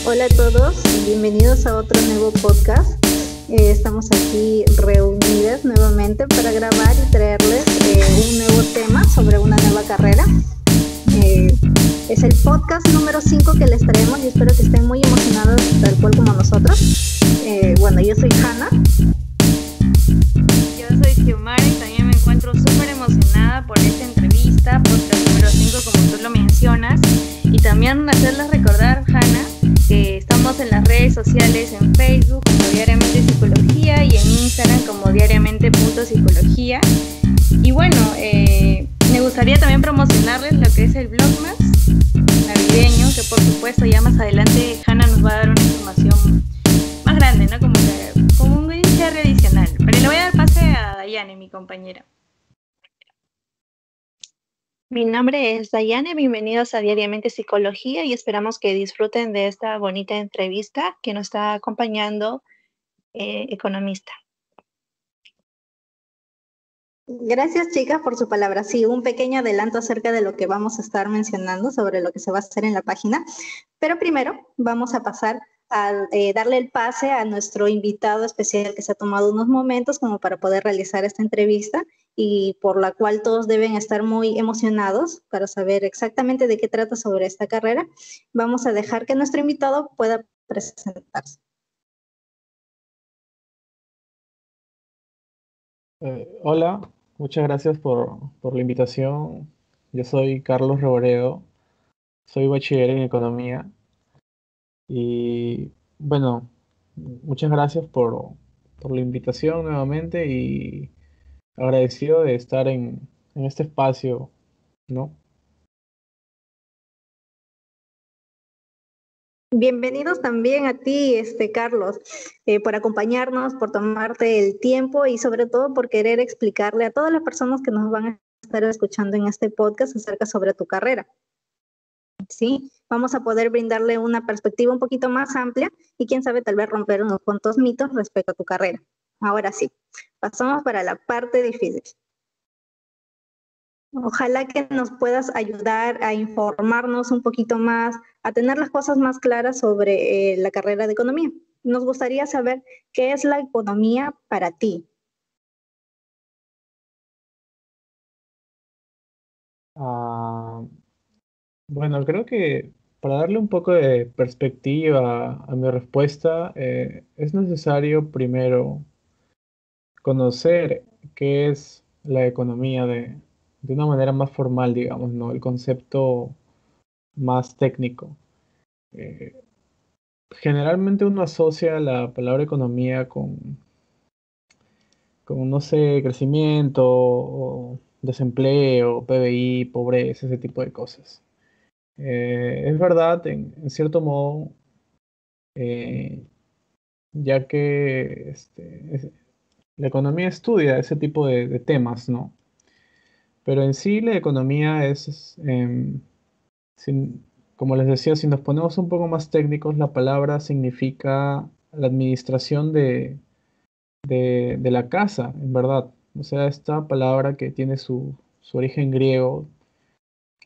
Hola a todos, bienvenidos a otro nuevo podcast. Estamos aquí reunidas nuevamente para grabar y traerles un nuevo tema sobre una nueva carrera. Es el podcast número 5 que les traemos y espero que estén muy emocionados tal cual como nosotros. Yo soy Hanna. Yo soy Xiomara y también me encuentro súper emocionada por esta entrevista, podcast número 5 como tú lo mencionas. Y también hacerles recordar, Hanna, que estamos en las redes sociales, en Facebook como Diariamente Psicología y en Instagram como diariamente.psicología. Y bueno, me gustaría también promocionarles lo que es el Vlogmas navideño, que por supuesto ya más adelante Hanna nos va a dar una información más grande, ¿no? Como un cierre adicional. Pero le voy a dar pase a Dayane, mi compañera. Mi nombre es Dayane, bienvenidos a Diariamente Psicología y esperamos que disfruten de esta bonita entrevista que nos está acompañando economista. Gracias, chicas, por su palabra. Sí, un pequeño adelanto acerca de lo que vamos a estar mencionando sobre lo que se va a hacer en la página. Pero primero vamos a pasar a darle el pase a nuestro invitado especial que se ha tomado unos momentos como para poder realizar esta entrevista y por la cual todos deben estar muy emocionados para saber exactamente de qué trata sobre esta carrera. Vamos a dejar que nuestro invitado pueda presentarse. Hola, muchas gracias por la invitación. Yo soy Carlos Reboredo, soy bachiller en economía y bueno, muchas gracias por la invitación nuevamente y agradecido de estar en este espacio, ¿no? Bienvenidos también a ti, Carlos, por acompañarnos, por tomarte el tiempo y sobre todo por querer explicarle a todas las personas que nos van a estar escuchando en este podcast acerca sobre tu carrera. Sí, vamos a poder brindarle una perspectiva un poquito más amplia y quién sabe tal vez romper unos cuantos mitos respecto a tu carrera. Ahora sí, pasamos para la parte difícil. Ojalá que nos puedas ayudar a informarnos un poquito más, a tener las cosas más claras sobre la carrera de economía. Nos gustaría saber qué es la economía para ti. Ah, bueno, creo que para darle un poco de perspectiva a mi respuesta, es necesario primero conocer qué es la economía de una manera más formal, digamos, ¿no? El concepto más técnico. Eh, Generalmente uno asocia la palabra economía con, no sé, crecimiento o desempleo, PBI, pobreza, ese tipo de cosas. Es verdad, en cierto modo, eh, ya que la economía estudia ese tipo de temas, ¿no? Pero en sí la economía como les decía, si nos ponemos un poco más técnicos, la palabra significa la administración de la casa, en verdad. O sea, esta palabra que tiene su origen griego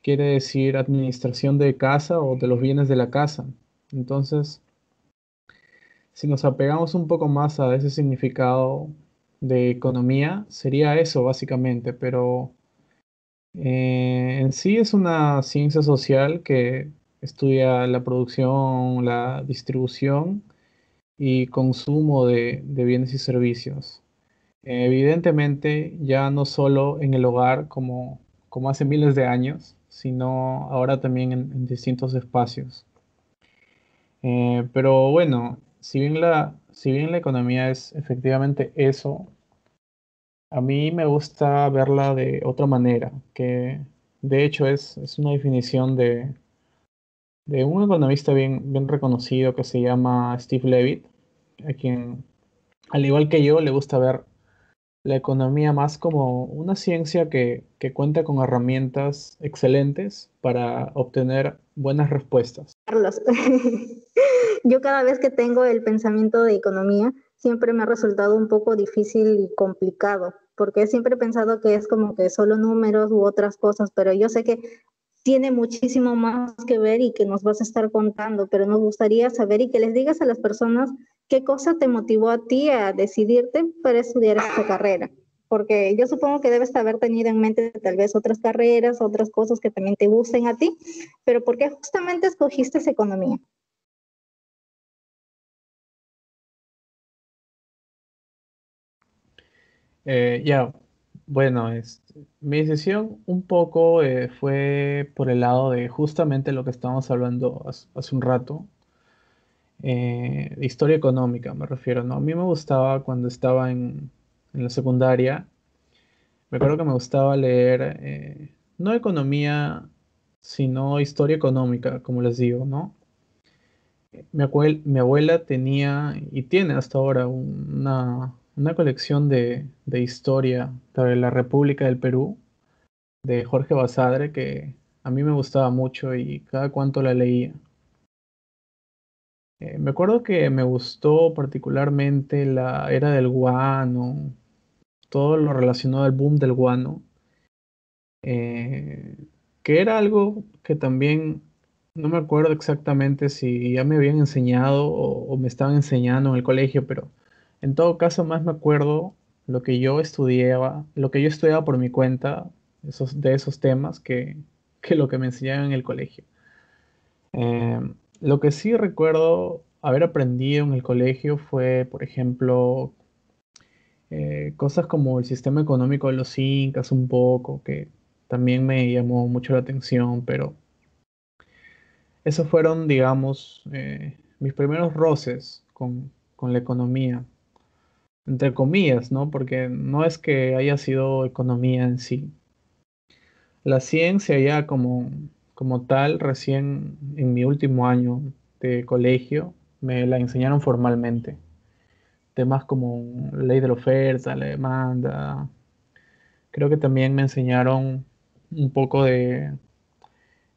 quiere decir administración de casa o de los bienes de la casa. Entonces, si nos apegamos un poco más a ese significado de economía, sería eso básicamente, pero en sí es una ciencia social que estudia la producción, la distribución y consumo de bienes y servicios. Evidentemente, ya no solo en el hogar como hace miles de años, sino ahora también en distintos espacios. Pero bueno, si bien la economía es efectivamente eso, a mí me gusta verla de otra manera, que de hecho es una definición de un economista bien reconocido que se llama Steve Levitt, a quien, al igual que yo, le gusta ver la economía más como una ciencia que cuenta con herramientas excelentes para obtener buenas respuestas. Carlos, yo cada vez que tengo el pensamiento de economía, siempre me ha resultado un poco difícil y complicado, porque siempre he pensado que es como que solo números u otras cosas, pero yo sé que tiene muchísimo más que ver y que nos vas a estar contando, pero nos gustaría saber y que les digas a las personas qué cosa te motivó a ti a decidirte para estudiar esta carrera. Porque yo supongo que debes haber tenido en mente tal vez otras carreras, otras cosas que también te gusten a ti, pero ¿por qué justamente escogiste esa economía? Ya, bueno, mi decisión un poco fue por el lado de justamente lo que estábamos hablando hace un rato, historia económica me refiero, ¿no? A mí me gustaba cuando estaba en la secundaria, me acuerdo que me gustaba leer, no economía, sino historia económica, como les digo, ¿no? Mi abuela tenía y tiene hasta ahora una colección de historia de la República del Perú, de Jorge Basadre, que a mí me gustaba mucho y cada cuanto la leía. Me acuerdo que me gustó particularmente la era del guano, todo lo relacionado al boom del guano, eh, que era algo que también no me acuerdo exactamente si ya me habían enseñado o me estaban enseñando en el colegio, pero en todo caso más me acuerdo lo que yo estudiaba por mi cuenta, de esos temas, que lo que me enseñaban en el colegio. Eh, lo que sí recuerdo haber aprendido en el colegio fue, por ejemplo, cosas como el sistema económico de los incas un poco, que también me llamó mucho la atención, pero esos fueron, digamos, mis primeros roces con la economía, entre comillas, ¿no? Porque no es que haya sido economía en sí. La ciencia ya como tal, recién en mi último año de colegio, me la enseñaron formalmente. Temas como ley de la oferta, la demanda. Creo que también me enseñaron un poco de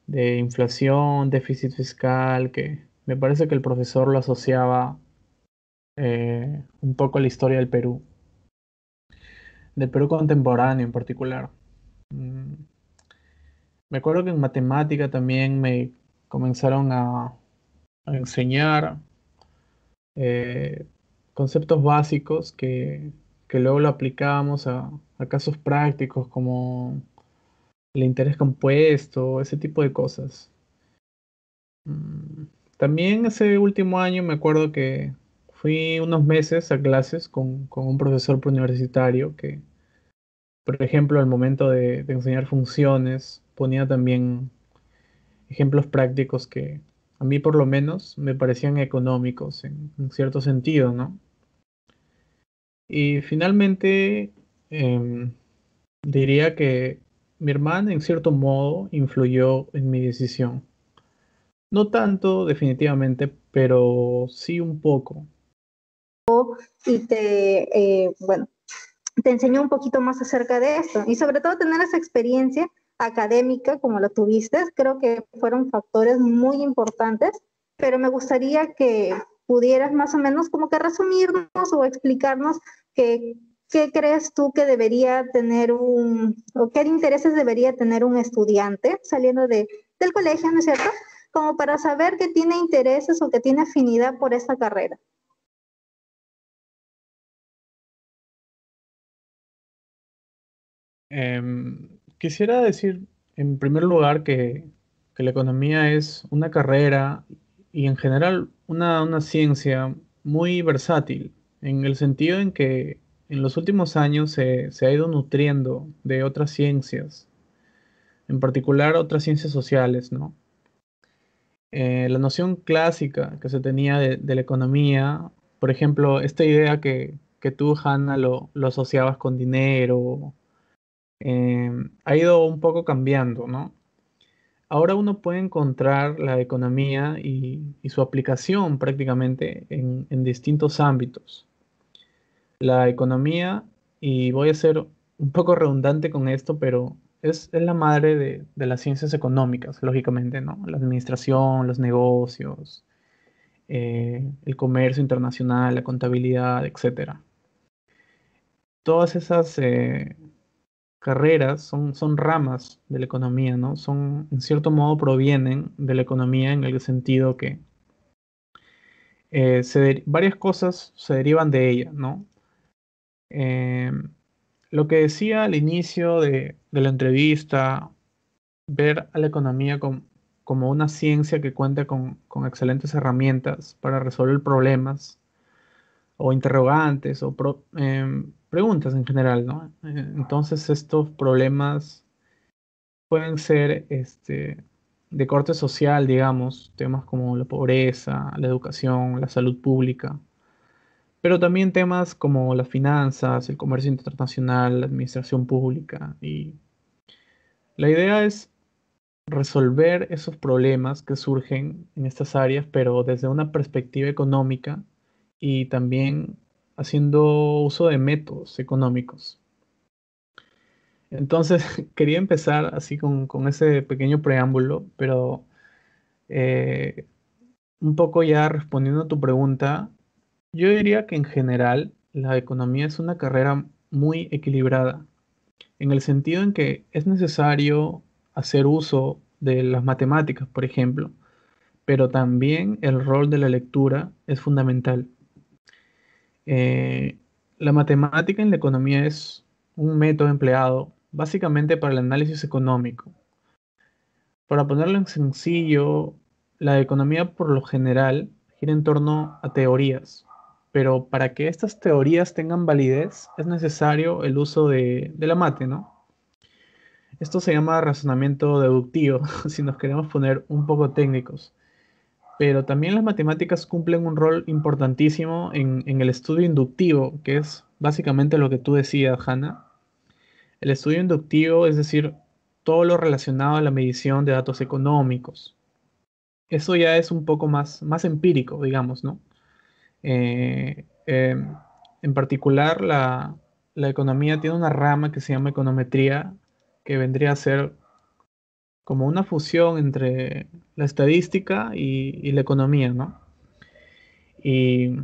inflación, déficit fiscal, que me parece que el profesor lo asociaba un poco a la historia del Perú contemporáneo en particular. Mm, Me acuerdo que en matemática también me comenzaron a enseñar eh, conceptos básicos que luego lo aplicábamos a casos prácticos como el interés compuesto, ese tipo de cosas. Mm, También ese último año me acuerdo que fui unos meses a clases con un profesor universitario que, por ejemplo, al momento de enseñar funciones, ponía también ejemplos prácticos que a mí por lo menos me parecían económicos en cierto sentido, ¿no? Y finalmente em, diría que mi hermana en cierto modo influyó en mi decisión. No tanto, definitivamente, pero sí un poco. Y bueno, te enseñó un poquito más acerca de esto y sobre todo tener esa experiencia académica como lo tuviste, creo que fueron factores muy importantes, pero me gustaría que pudieras más o menos como que resumirnos o explicarnos que, qué crees tú que debería tener o qué intereses debería tener un estudiante saliendo del colegio, ¿no es cierto? Como para saber que tiene intereses o que tiene afinidad por esta carrera. Quisiera decir, en primer lugar, que la economía es una carrera y en general una ciencia muy versátil, en el sentido en que en los últimos años se ha ido nutriendo de otras ciencias, en particular otras ciencias sociales, ¿no? La noción clásica que se tenía de la economía, por ejemplo, esta idea que tú, Hannah, lo asociabas con dinero, ha ido un poco cambiando, ¿no? Ahora uno puede encontrar la economía y su aplicación prácticamente en distintos ámbitos. La economía, y voy a ser un poco redundante con esto, pero es la madre de las ciencias económicas, lógicamente, ¿no? La administración, los negocios, el comercio internacional, la contabilidad, etcétera. todas esas carreras son ramas de la economía, ¿no? En cierto modo, provienen de la economía en el sentido que varias cosas se derivan de ella, ¿no? Eh, lo que decía al inicio de la entrevista, ver a la economía como una ciencia que cuenta con excelentes herramientas para resolver problemas o interrogantes o preguntas en general, ¿no? Entonces estos problemas pueden ser de corte social, digamos, temas como la pobreza, la educación, la salud pública, pero también temas como las finanzas, el comercio internacional, la administración pública. Y la idea es resolver esos problemas que surgen en estas áreas, pero desde una perspectiva económica y también haciendo uso de métodos económicos. Entonces, quería empezar así con ese pequeño preámbulo, pero eh, un poco ya respondiendo a tu pregunta, yo diría que en general la economía es una carrera muy equilibrada, en el sentido en que es necesario hacer uso de las matemáticas, por ejemplo, pero también el rol de la lectura es fundamental. Eh, la matemática en la economía es un método empleado básicamente para el análisis económico. Para ponerlo en sencillo, la economía por lo general gira en torno a teorías, pero para que estas teorías tengan validez es necesario el uso de la mate, ¿no? Esto se llama razonamiento deductivo, si nos queremos poner un poco técnicos. Pero también las matemáticas cumplen un rol importantísimo en el estudio inductivo, que es básicamente lo que tú decías, Hannah. El estudio inductivo, es decir, todo lo relacionado a la medición de datos económicos. Eso ya es un poco más empírico, digamos, ¿no? Eh, eh, en particular, la economía tiene una rama que se llama econometría, que vendría a ser como una fusión entre la estadística y la economía, ¿no? Y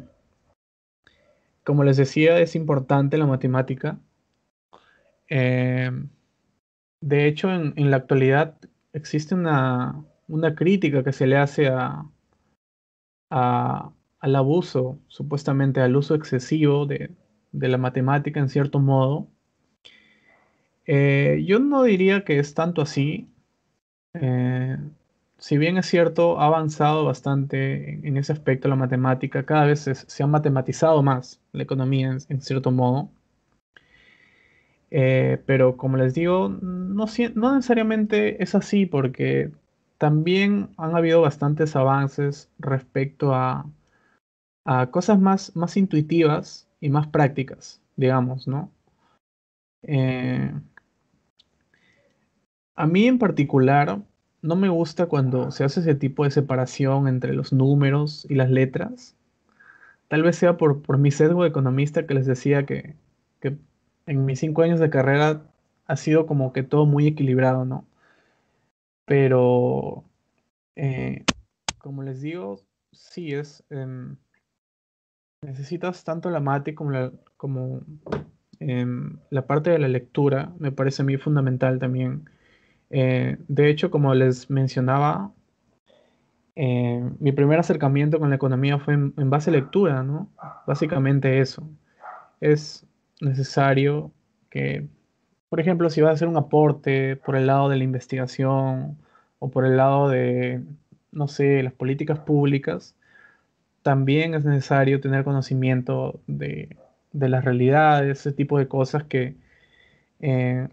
como les decía, es importante la matemática. Eh, de hecho, en la actualidad existe una crítica que se le hace al abuso, supuestamente al uso excesivo de la matemática en cierto modo. Yo no diría que es tanto así. Eh, si bien es cierto, ha avanzado bastante en ese aspecto la matemática, cada vez se ha matematizado más la economía en cierto modo. Pero como les digo, no necesariamente es así porque también han habido bastantes avances respecto a cosas más intuitivas y más prácticas, digamos, ¿no? Eh, a mí en particular no me gusta cuando se hace ese tipo de separación entre los números y las letras. Tal vez sea por mi sesgo de economista que les decía que en mis 5 años de carrera ha sido como que todo muy equilibrado, ¿no? Pero, eh, como les digo, sí necesitas tanto la mate como la parte de la lectura, me parece a mí fundamental también. De hecho, como les mencionaba, mi primer acercamiento con la economía fue en base a lectura, ¿no? Básicamente eso. Es necesario que, por ejemplo, si vas a hacer un aporte por el lado de la investigación o por el lado de, no sé, las políticas públicas, también es necesario tener conocimiento de las realidades, ese tipo de cosas que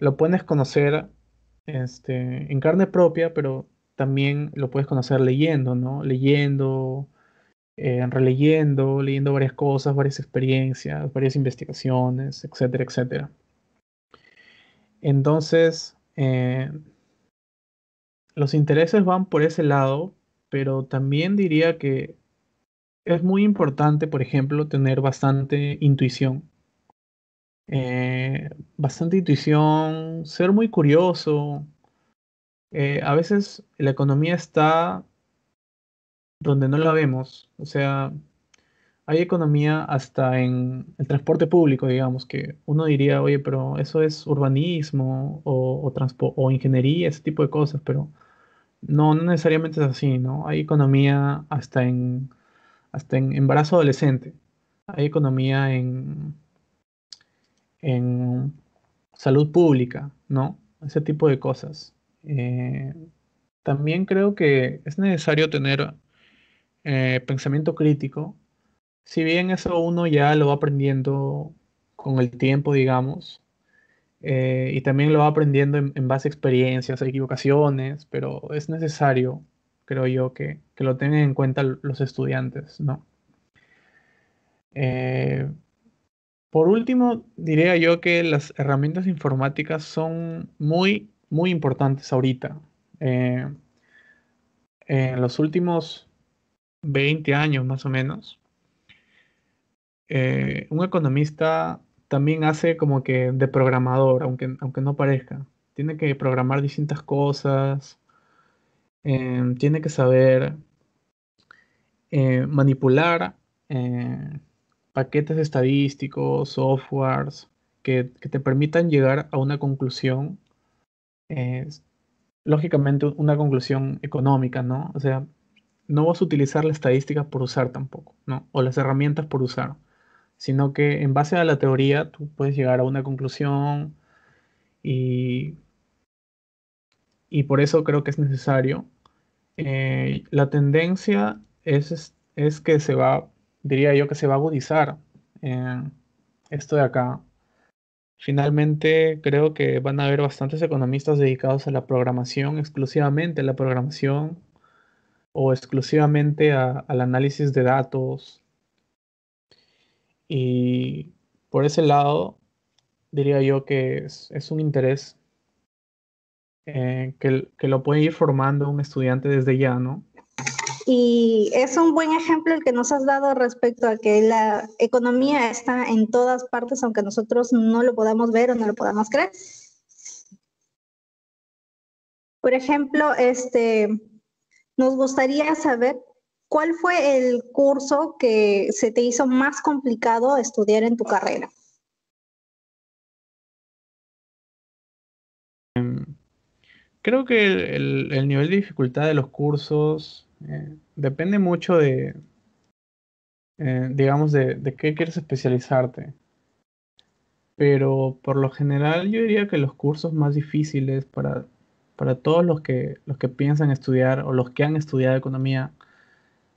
lo puedes conocer en carne propia, pero también lo puedes conocer leyendo, ¿no? Leyendo, releyendo, leyendo varias cosas, varias experiencias, varias investigaciones, etcétera, etcétera. Entonces, los intereses van por ese lado, pero también diría que es muy importante, por ejemplo, tener bastante intuición, ser muy curioso. A veces la economía está donde no la vemos. O sea, hay economía hasta en el transporte público, digamos, que uno diría, oye, pero eso es urbanismo o ingeniería, ese tipo de cosas, pero no, no necesariamente es así, ¿no? Hay economía hasta en embarazo adolescente, hay economía en salud pública, ¿no? Ese tipo de cosas. Eh, También creo que es necesario tener pensamiento crítico. Si bien eso uno ya lo va aprendiendo con el tiempo, digamos, y también lo va aprendiendo en base a experiencias, a equivocaciones, pero es necesario, creo yo, que lo tengan en cuenta los estudiantes, ¿no? Eh, por último, diría yo que las herramientas informáticas son muy, muy importantes ahorita. Eh, en los últimos 20 años más o menos, un economista también hace como que de programador, aunque no parezca. Tiene que programar distintas cosas, tiene que saber manipular eh, paquetes estadísticos, softwares que te permitan llegar a una conclusión, eh, lógicamente una conclusión económica, ¿no? O sea, no vas a utilizar la estadística por usar tampoco, ¿no? O las herramientas por usar, sino que en base a la teoría tú puedes llegar a una conclusión y, y por eso creo que es necesario. La tendencia es que diría yo, que se va a agudizar eh, esto de acá. Finalmente, creo que van a haber bastantes economistas dedicados a la programación, exclusivamente a la programación o exclusivamente al análisis de datos. Y por ese lado, diría yo que es un interés que lo puede ir formando un estudiante desde ya, ¿no? Y es un buen ejemplo el que nos has dado respecto a que la economía está en todas partes, aunque nosotros no lo podamos ver o no lo podamos creer. Por ejemplo, nos gustaría saber cuál fue el curso que se te hizo más complicado estudiar en tu carrera. Creo que el nivel de dificultad de los cursos depende mucho digamos, de qué quieres especializarte. Pero por lo general yo diría que los cursos más difíciles para todos los que piensan estudiar o los que han estudiado economía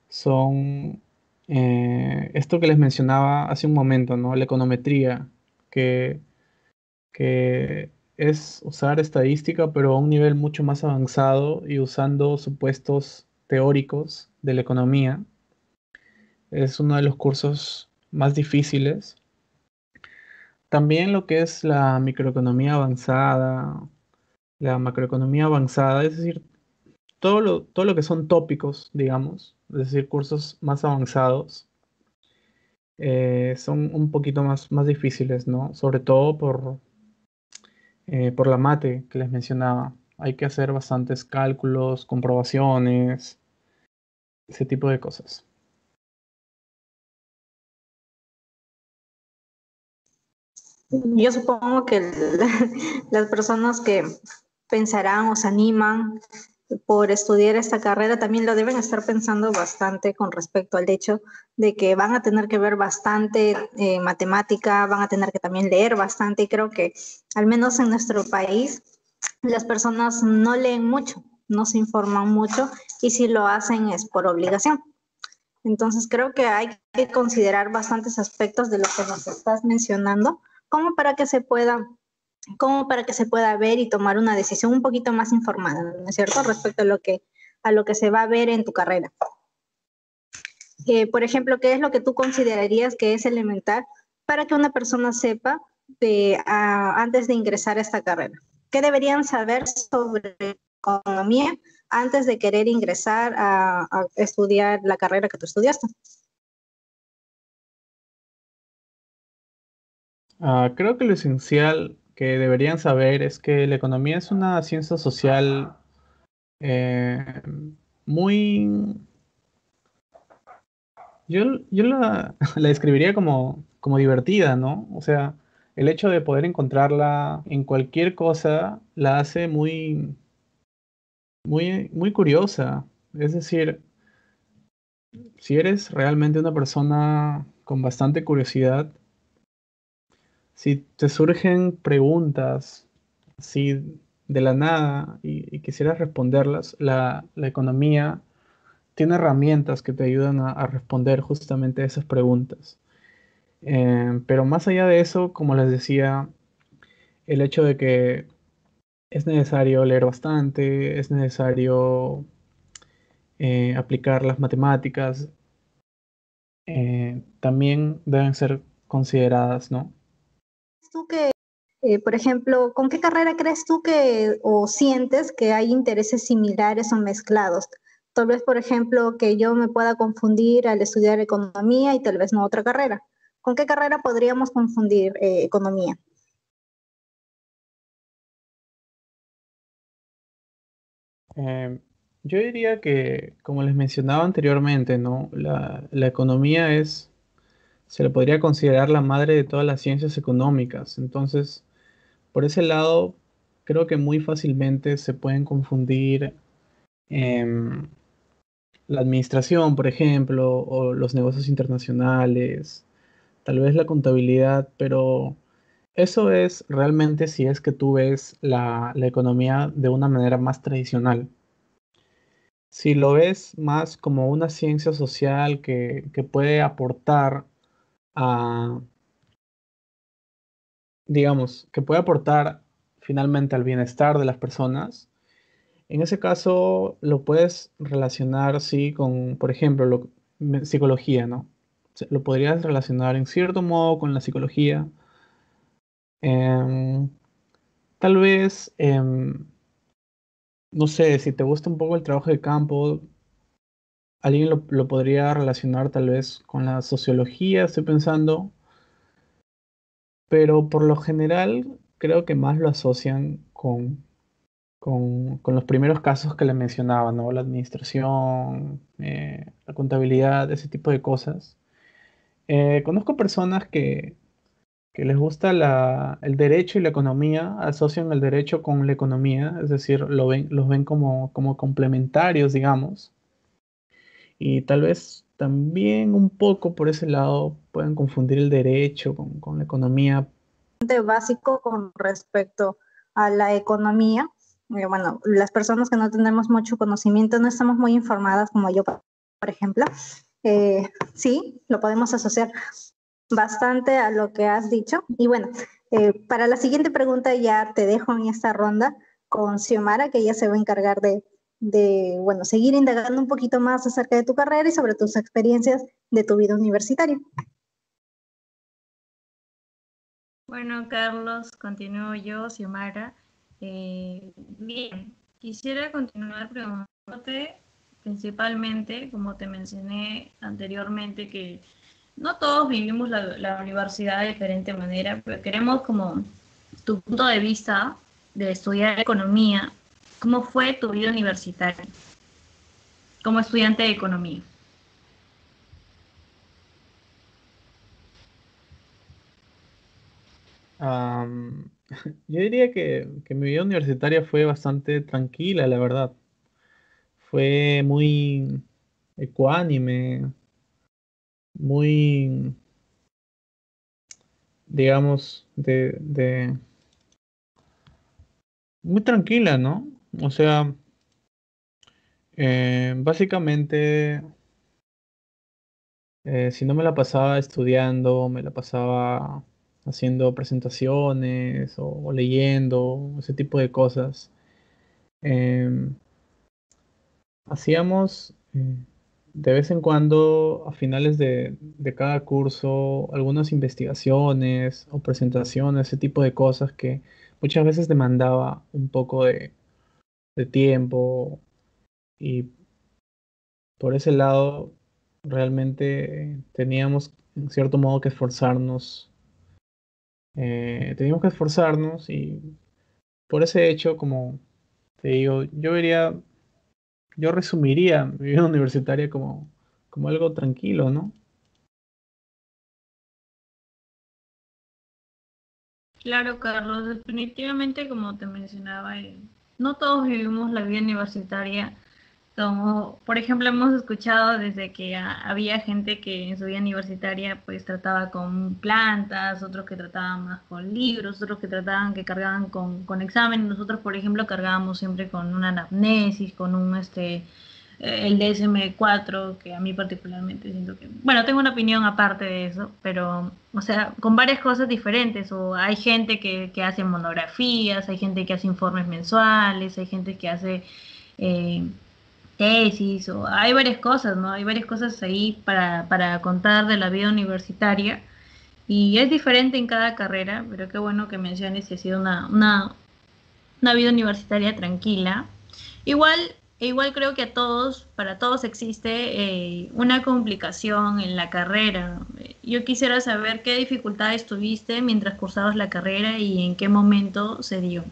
son esto que les mencionaba hace un momento, ¿no? La econometría, que, que es usar estadística, pero a un nivel mucho más avanzado y usando supuestos teóricos de la economía. Es uno de los cursos más difíciles. También lo que es la microeconomía avanzada, la macroeconomía avanzada, es decir, todo lo que son tópicos, digamos, es decir, cursos más avanzados, son un poquito más difíciles, ¿no? Sobre todo por la mate que les mencionaba. Hay que hacer bastantes cálculos, comprobaciones, ese tipo de cosas. Yo supongo que las personas que pensarán o se animan por estudiar esta carrera también lo deben estar pensando bastante con respecto al hecho de que van a tener que ver bastante matemática, van a tener que también leer bastante y creo que al menos en nuestro país las personas no leen mucho, no se informan mucho y si lo hacen es por obligación. Entonces creo que hay que considerar bastantes aspectos de lo que nos estás mencionando como para que se pueda ver y tomar una decisión un poquito más informada, ¿no es cierto? Respecto a lo que se va a ver en tu carrera. Por ejemplo, ¿qué es lo que tú considerarías que es elemental para que una persona sepa antes de ingresar a esta carrera? ¿Qué deberían saber sobre economía antes de querer ingresar a estudiar la carrera que tú estudiaste? Creo que lo esencial que deberían saber es que la economía es una ciencia social eh, muy, Yo la describiría como divertida, ¿no? O sea, el hecho de poder encontrarla en cualquier cosa la hace muy curiosa. Es decir, si eres realmente una persona con bastante curiosidad, si te surgen preguntas así de la nada y quisieras responderlas, la economía tiene herramientas que te ayudan a responder justamente a esas preguntas. Pero más allá de eso, como les decía, el hecho de que es necesario leer bastante, es necesario aplicar las matemáticas, también deben ser consideradas, ¿no? ¿Tú que, por ejemplo, con qué carrera crees tú que o sientes que hay intereses similares o mezclados? Tal vez, por ejemplo, que yo me pueda confundir al estudiar economía y tal vez no otra carrera. ¿Con qué carrera podríamos confundir economía? Eh, yo diría que, como les mencionaba anteriormente, ¿no? La economía se le podría considerar la madre de todas las ciencias económicas. Entonces, por ese lado, creo que muy fácilmente se pueden confundir em, la administración, por ejemplo, o los negocios internacionales, tal vez la contabilidad, pero eso es realmente si es que tú ves la economía de una manera más tradicional. Si lo ves más como una ciencia social que puede aportar a, digamos, que puede aportar finalmente al bienestar de las personas, en ese caso lo puedes relacionar, sí, con, por ejemplo, psicología, ¿no? Lo podrías relacionar en cierto modo con la psicología. Em, Tal vez, no sé, si te gusta un poco el trabajo de campo, alguien lo podría relacionar tal vez con la sociología, estoy pensando, pero por lo general creo que más lo asocian con los primeros casos que le mencionaba, ¿no? La administración, la contabilidad, ese tipo de cosas. Conozco personas que les gusta el derecho y la economía, asocian el derecho con la economía, es decir, los ven como complementarios, digamos, y tal vez también un poco por ese lado pueden confundir el derecho con la economía. Básico con respecto a la economía. Bueno, las personas que no tenemos mucho conocimiento, no estamos muy informadas como yo, por ejemplo. Sí, lo podemos asociar bastante a lo que has dicho. Y bueno, para la siguiente pregunta ya te dejo en esta ronda con Xiomara, que ella se va a encargar bueno, seguir indagando un poquito más acerca de tu carrera y sobre tus experiencias de tu vida universitaria. Bueno, Carlos, continúo yo, Xiomara. Bien, quisiera continuar preguntándote principalmente, como te mencioné anteriormente, que no todos vivimos la universidad de diferente manera, pero queremos como tu punto de vista de estudiar economía. ¿Cómo fue tu vida universitaria como estudiante de economía? Am, yo diría que mi vida universitaria fue bastante tranquila, la verdad. Fue muy ecuánime, muy, digamos, muy tranquila, ¿no? O sea, básicamente, si no me la pasaba estudiando, me la pasaba haciendo presentaciones o leyendo, ese tipo de cosas. Em, Hacíamos de vez en cuando, a finales de cada curso, algunas investigaciones o presentaciones, ese tipo de cosas que muchas veces demandaba un poco de tiempo y por ese lado realmente teníamos en cierto modo que esforzarnos. Teníamos que esforzarnos y por ese hecho, como te digo, yo resumiría mi vida universitaria como algo tranquilo, ¿no? Claro, Carlos, definitivamente como te mencionaba, no todos vivimos la vida universitaria. Como, por ejemplo, hemos escuchado desde que había gente que en su vida universitaria pues trataba con plantas, otros que trataban más con libros, otros que trataban que cargaban con exámenes. Nosotros, por ejemplo, cargábamos siempre con una anamnesis, con un el DSM-4, que a mí particularmente siento que, bueno, tengo una opinión aparte de eso, pero, o sea, con varias cosas diferentes, o hay gente que hace monografías, hay gente que hace informes mensuales, hay gente que hace eh, tesis, o hay varias cosas, ¿no? Hay varias cosas ahí para contar de la vida universitaria, y es diferente en cada carrera, pero qué bueno que menciones que ha sido una vida universitaria tranquila. Igual, igual creo que para todos existe una complicación en la carrera. Yo quisiera saber qué dificultades tuviste mientras cursabas la carrera y en qué momento se dio.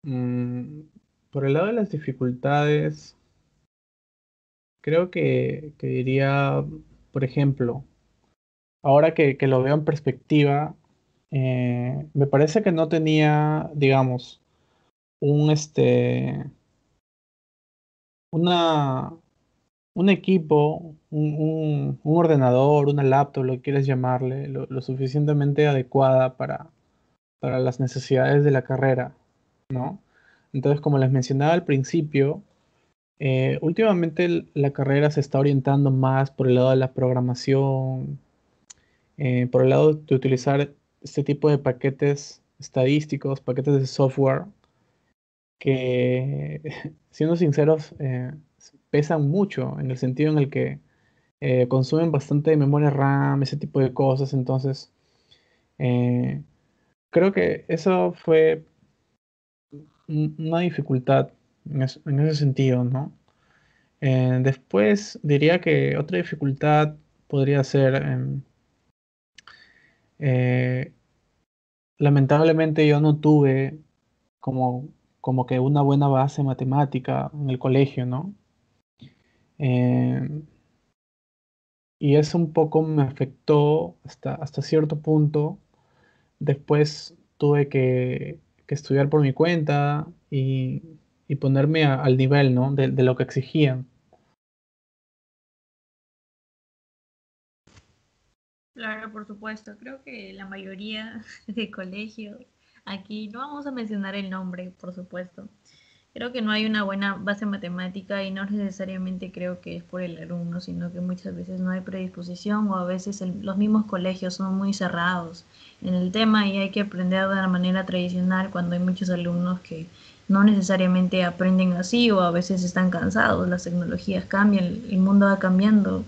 Mm, por el lado de las dificultades, creo que diría, por ejemplo, ahora que lo veo en perspectiva, me parece que no tenía, digamos, un, una, un equipo, un ordenador, una laptop, lo que quieras llamarle, lo suficientemente adecuada para las necesidades de la carrera, ¿no? Entonces, como les mencionaba al principio, últimamente la carrera se está orientando más por el lado de la programación, por el lado de utilizar este tipo de paquetes estadísticos, paquetes de software que, siendo sinceros, pesan mucho en el sentido en el que consumen bastante memoria RAM, ese tipo de cosas. Entonces, eh, creo que eso fue una dificultad en ese sentido, ¿no? Después diría que otra dificultad podría ser, eh, lamentablemente yo no tuve como, como que una buena base matemática en el colegio, ¿no? Eh, y eso un poco me afectó hasta cierto punto. Después tuve que estudiar por mi cuenta y ponerme al nivel, ¿no? De lo que exigían. Claro, por supuesto. Creo que la mayoría de colegios, aquí no vamos a mencionar el nombre, por supuesto. Creo que no hay una buena base matemática y no necesariamente creo que es por el alumno, sino que muchas veces no hay predisposición o a veces los mismos colegios son muy cerrados en el tema y hay que aprender de una manera tradicional cuando hay muchos alumnos que no necesariamente aprenden así o a veces están cansados, las tecnologías cambian, el mundo va cambiando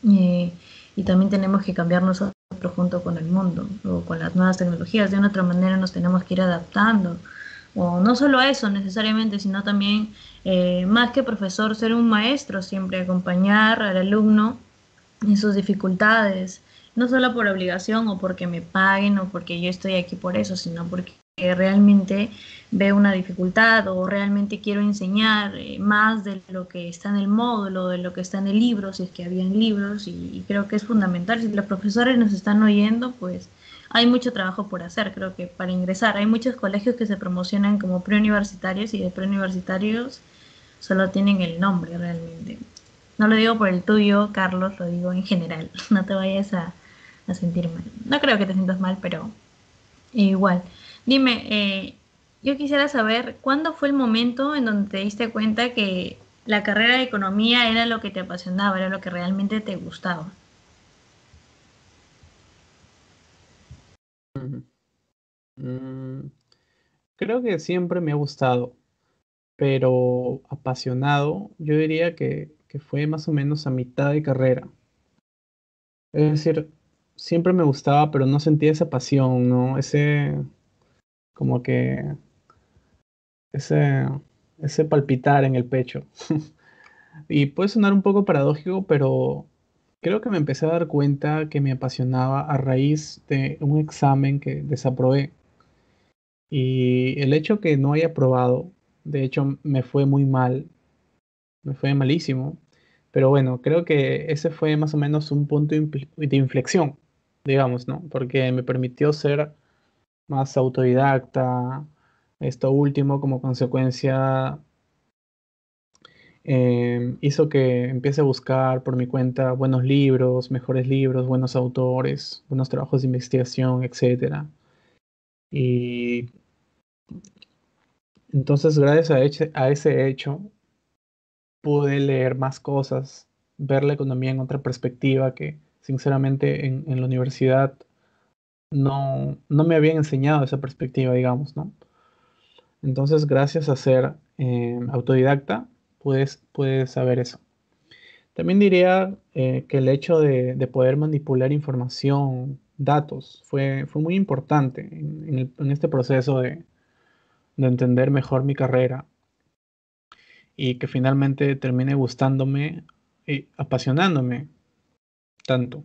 eh, y también tenemos que cambiar nosotros junto con el mundo o con las nuevas tecnologías. De una otra manera nos tenemos que ir adaptando. O no solo a eso necesariamente, sino también, más que profesor, ser un maestro, siempre acompañar al alumno en sus dificultades, no solo por obligación o porque me paguen o porque yo estoy aquí por eso, sino porque realmente veo una dificultad o realmente quiero enseñar más de lo que está en el módulo, de lo que está en el libro, si es que habían libros, y creo que es fundamental. Si los profesores nos están oyendo, pues hay mucho trabajo por hacer, creo que para ingresar. Hay muchos colegios que se promocionan como preuniversitarios y de preuniversitarios solo tienen el nombre realmente. No lo digo por el tuyo, Carlos, lo digo en general. No te vayas a sentir mal. No creo que te sientas mal, pero igual. Dime, yo quisiera saber cuándo fue el momento en donde te diste cuenta que la carrera de economía era lo que te apasionaba, era lo que realmente te gustaba. Ujú. Mm, creo que siempre me ha gustado, pero apasionado, yo diría que fue más o menos a mitad de carrera. Es decir, siempre me gustaba, pero no sentía esa pasión, ¿no? Como que, ese, ese palpitar en el pecho. Y puede sonar un poco paradójico, pero creo que me empecé a dar cuenta que me apasionaba a raíz de un examen que desaprobé. Y el hecho que no haya probado, de hecho, me fue muy mal, me fue malísimo. Pero bueno, creo que ese fue más o menos un punto de inflexión, digamos, ¿no? Porque me permitió ser más autodidacta. Esto último, como consecuencia, hizo que empiece a buscar por mi cuenta buenos libros, buenos autores, buenos trabajos de investigación, etcétera. Y entonces, gracias a ese hecho, pude leer más cosas, ver la economía en otra perspectiva que, sinceramente, en la universidad no me habían enseñado esa perspectiva, digamos, ¿no? Entonces, gracias a ser autodidacta, puedes saber eso. También diría que el hecho de poder manipular información, datos, fue muy importante en este proceso de entender mejor mi carrera y que finalmente termine gustándome y apasionándome tanto.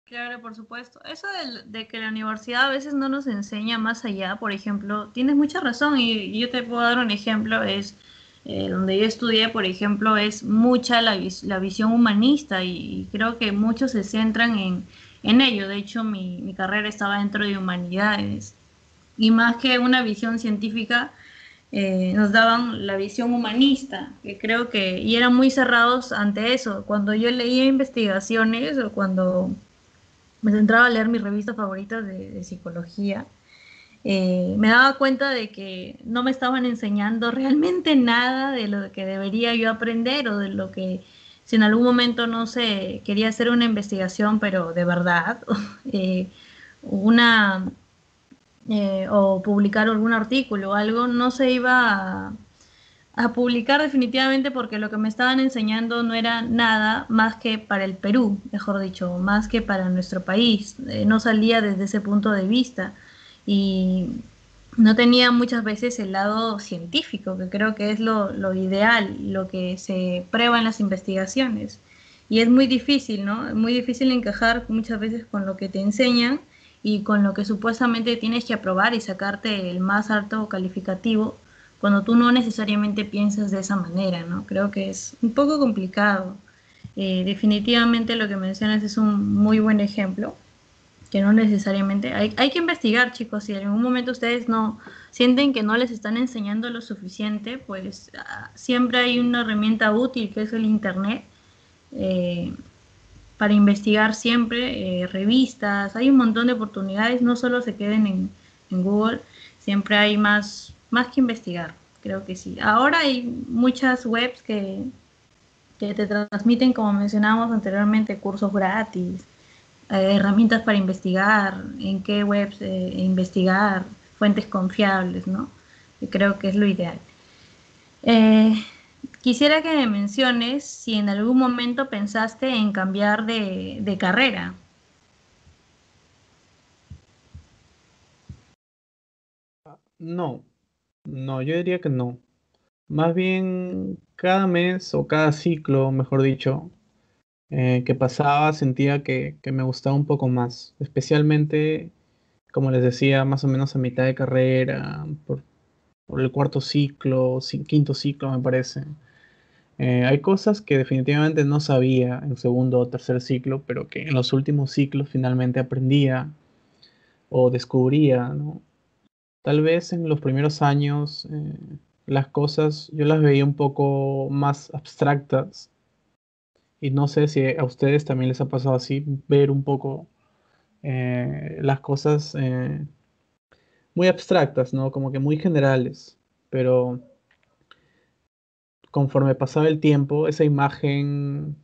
Claro, por supuesto. Eso de que la universidad a veces no nos enseña más allá, por ejemplo, tienes mucha razón y yo te puedo dar un ejemplo, es donde yo estudié, por ejemplo, es mucha la visión humanista y creo que muchos se centran en ello. De hecho, mi carrera estaba dentro de humanidades y más que una visión científica, nos daban la visión humanista, que creo que, y eran muy cerrados ante eso. Cuando yo leía investigaciones o cuando me centraba a leer mis revistas favoritas de psicología, me daba cuenta de que no me estaban enseñando realmente nada de lo que debería yo aprender o de lo que si en algún momento no sé, quería hacer una investigación, pero de verdad, eh, una o publicar algún artículo o algo, no se iba a publicar definitivamente porque lo que me estaban enseñando no era nada más que para el Perú, mejor dicho, más que para nuestro país. No salía desde ese punto de vista y no tenía muchas veces el lado científico, que creo que es lo ideal, lo que se prueba en las investigaciones. Y es muy difícil, ¿no? Es muy difícil encajar muchas veces con lo que te enseñan y con lo que supuestamente tienes que aprobar y sacarte el más alto calificativo cuando tú no necesariamente piensas de esa manera, ¿no? Creo que es un poco complicado. Definitivamente lo que mencionas es un muy buen ejemplo, que no necesariamente hay que investigar, chicos, si en algún momento ustedes no sienten que no les están enseñando lo suficiente, pues siempre hay una herramienta útil que es el Internet. eh, para investigar siempre, revistas, hay un montón de oportunidades, no solo se queden en Google, siempre hay más que investigar, creo que sí. Ahora hay muchas webs que te transmiten, como mencionábamos anteriormente, cursos gratis, herramientas para investigar, en qué webs investigar, fuentes confiables, ¿no? Y creo que es lo ideal. Eh, Quisiera que me menciones si en algún momento pensaste en cambiar de carrera. No, no, yo diría que no. Más bien, cada mes o cada ciclo, mejor dicho, que pasaba, sentía que me gustaba un poco más, especialmente, como les decía, más o menos a mitad de carrera, por el cuarto ciclo, quinto ciclo, me parece. Hay cosas que definitivamente no sabía en segundo o tercer ciclo, pero que en los últimos ciclos finalmente aprendía o descubría, ¿no? Tal vez en los primeros años las cosas yo las veía un poco más abstractas y no sé si a ustedes también les ha pasado así, ver un poco las cosas muy abstractas, ¿no? Como que muy generales, pero conforme pasaba el tiempo, esa imagen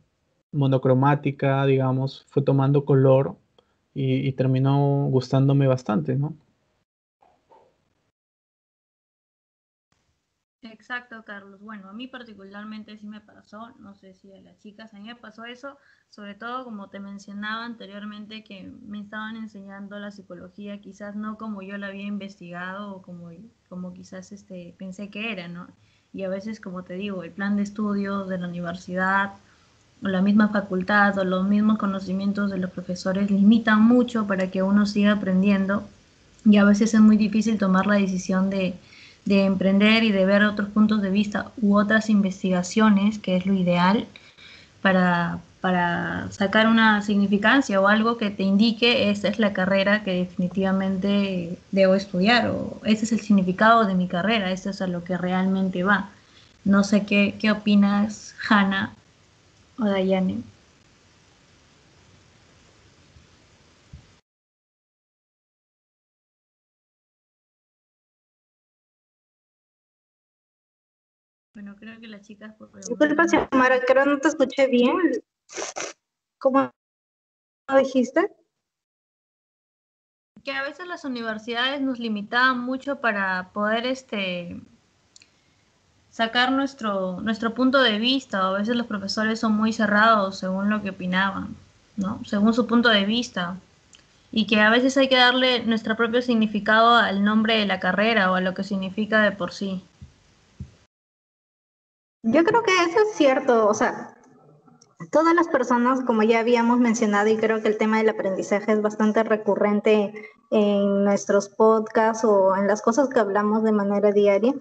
monocromática, digamos, fue tomando color y terminó gustándome bastante, ¿no? Exacto, Carlos. Bueno, a mí particularmente sí me pasó, no sé si a las chicas, a mí me pasó eso, sobre todo como te mencionaba anteriormente, que me estaban enseñando la psicología, quizás no como yo la había investigado o como quizás pensé que era, ¿no? Y a veces, como te digo, el plan de estudio de la universidad o la misma facultad o los mismos conocimientos de los profesores limitan mucho para que uno siga aprendiendo y a veces es muy difícil tomar la decisión de emprender y de ver otros puntos de vista u otras investigaciones, que es lo ideal para sacar una significancia o algo que te indique esta es la carrera que definitivamente debo estudiar o ese es el significado de mi carrera, eso es a lo que realmente va. No sé qué opinas, Hanna o Dayane. Bueno, creo que las chicas por el momento Disculpa, no. Xiomara, creo que no te escuché bien. ¿Cómo dijiste? Que a veces las universidades nos limitaban mucho para poder sacar nuestro punto de vista, o a veces los profesores son muy cerrados según lo que opinaban, ¿no? Según su punto de vista, y que a veces hay que darle nuestro propio significado al nombre de la carrera o a lo que significa de por sí. Yo creo que eso es cierto, o sea, todas las personas, como ya habíamos mencionado, y creo que el tema del aprendizaje es bastante recurrente en nuestros podcasts o en las cosas que hablamos de manera diaria,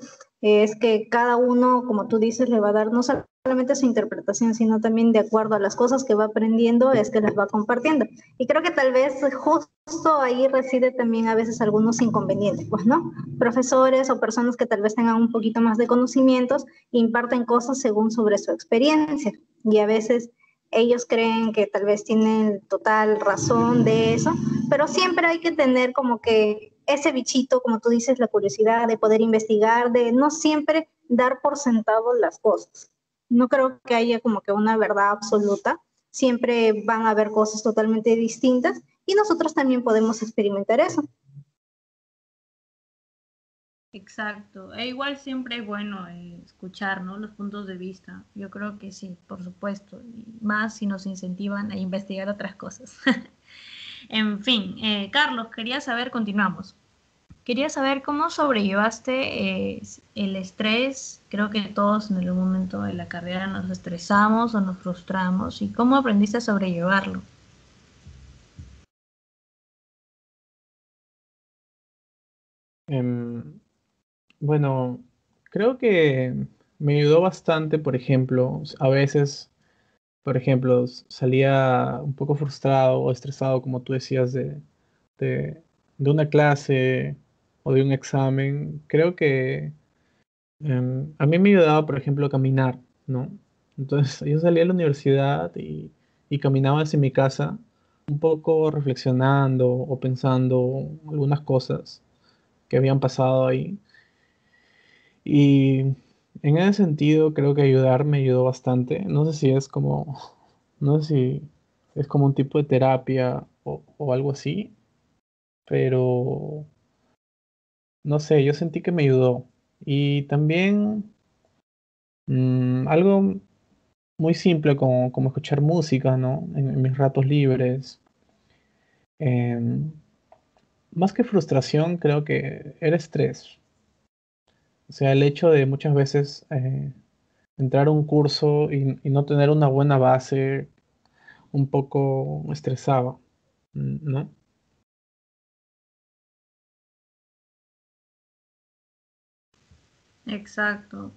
es que cada uno, como tú dices, le va a dar no solamente su interpretación, sino también de acuerdo a las cosas que va aprendiendo, es que las va compartiendo. Y creo que tal vez justo ahí reside también a veces algunos inconvenientes, pues, ¿no? Profesores o personas que tal vez tengan un poquito más de conocimientos imparten cosas según sobre su experiencia y a veces ellos creen que tal vez tienen total razón de eso, pero siempre hay que tener como que ese bichito, como tú dices, la curiosidad de poder investigar, de no siempre dar por sentado las cosas. No creo que haya como que una verdad absoluta, siempre van a haber cosas totalmente distintas y nosotros también podemos experimentar eso. Exacto. E igual siempre es bueno escuchar, ¿no? Los puntos de vista. Yo creo que sí, por supuesto. Y más si nos incentivan a investigar otras cosas. En fin, Carlos, quería saber, continuamos. Quería saber cómo sobrellevaste el estrés. Creo que todos en algún momento de la carrera nos estresamos o nos frustramos. ¿Y cómo aprendiste a sobrellevarlo? Em, bueno, creo que me ayudó bastante, por ejemplo, a veces, por ejemplo, salía un poco frustrado o estresado, como tú decías, de, de una clase o de un examen. Creo que a mí me ayudaba, por ejemplo, a caminar, ¿no? Entonces yo salía a la universidad y caminaba hacia mi casa, un poco reflexionando o pensando algunas cosas que habían pasado ahí. Y en ese sentido creo que ayudar me ayudó bastante. No sé si es como, no sé si es como un tipo de terapia o algo así, pero no sé, yo sentí que me ayudó. Y también algo muy simple como escuchar música, ¿no? En mis ratos libres. Em, Más que frustración, creo que era estrés. O sea, el hecho de muchas veces entrar a un curso y no tener una buena base un poco estresaba, ¿no? Exacto.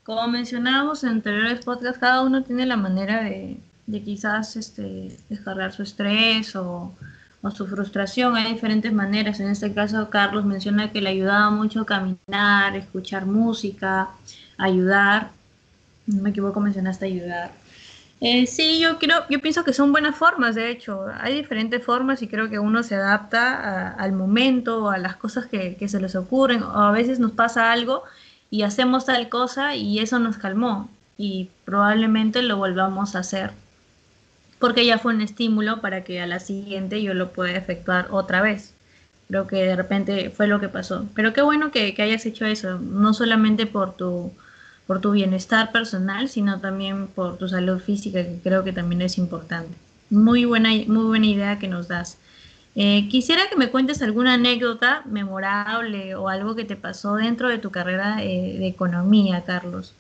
Como mencionábamos en anteriores podcasts, cada uno tiene la manera de quizás descargar su estrés o su frustración. Hay diferentes maneras. En este caso, Carlos menciona que le ayudaba mucho caminar, escuchar música, ayudar. No me equivoco, mencionaste ayudar. Sí, yo pienso que son buenas formas, de hecho. Hay diferentes formas y creo que uno se adapta al momento, a las cosas que se les ocurren, o a veces nos pasa algo y hacemos tal cosa y eso nos calmó y probablemente lo volvamos a hacer porque ya fue un estímulo para que a la siguiente yo lo pueda efectuar otra vez. Creo que de repente fue lo que pasó. Pero qué bueno que hayas hecho eso, no solamente por tu bienestar personal, sino también por tu salud física, que creo que también es importante. Muy buena idea que nos das. Quisiera que me cuentes alguna anécdota memorable o algo que te pasó dentro de tu carrera de economía, Carlos.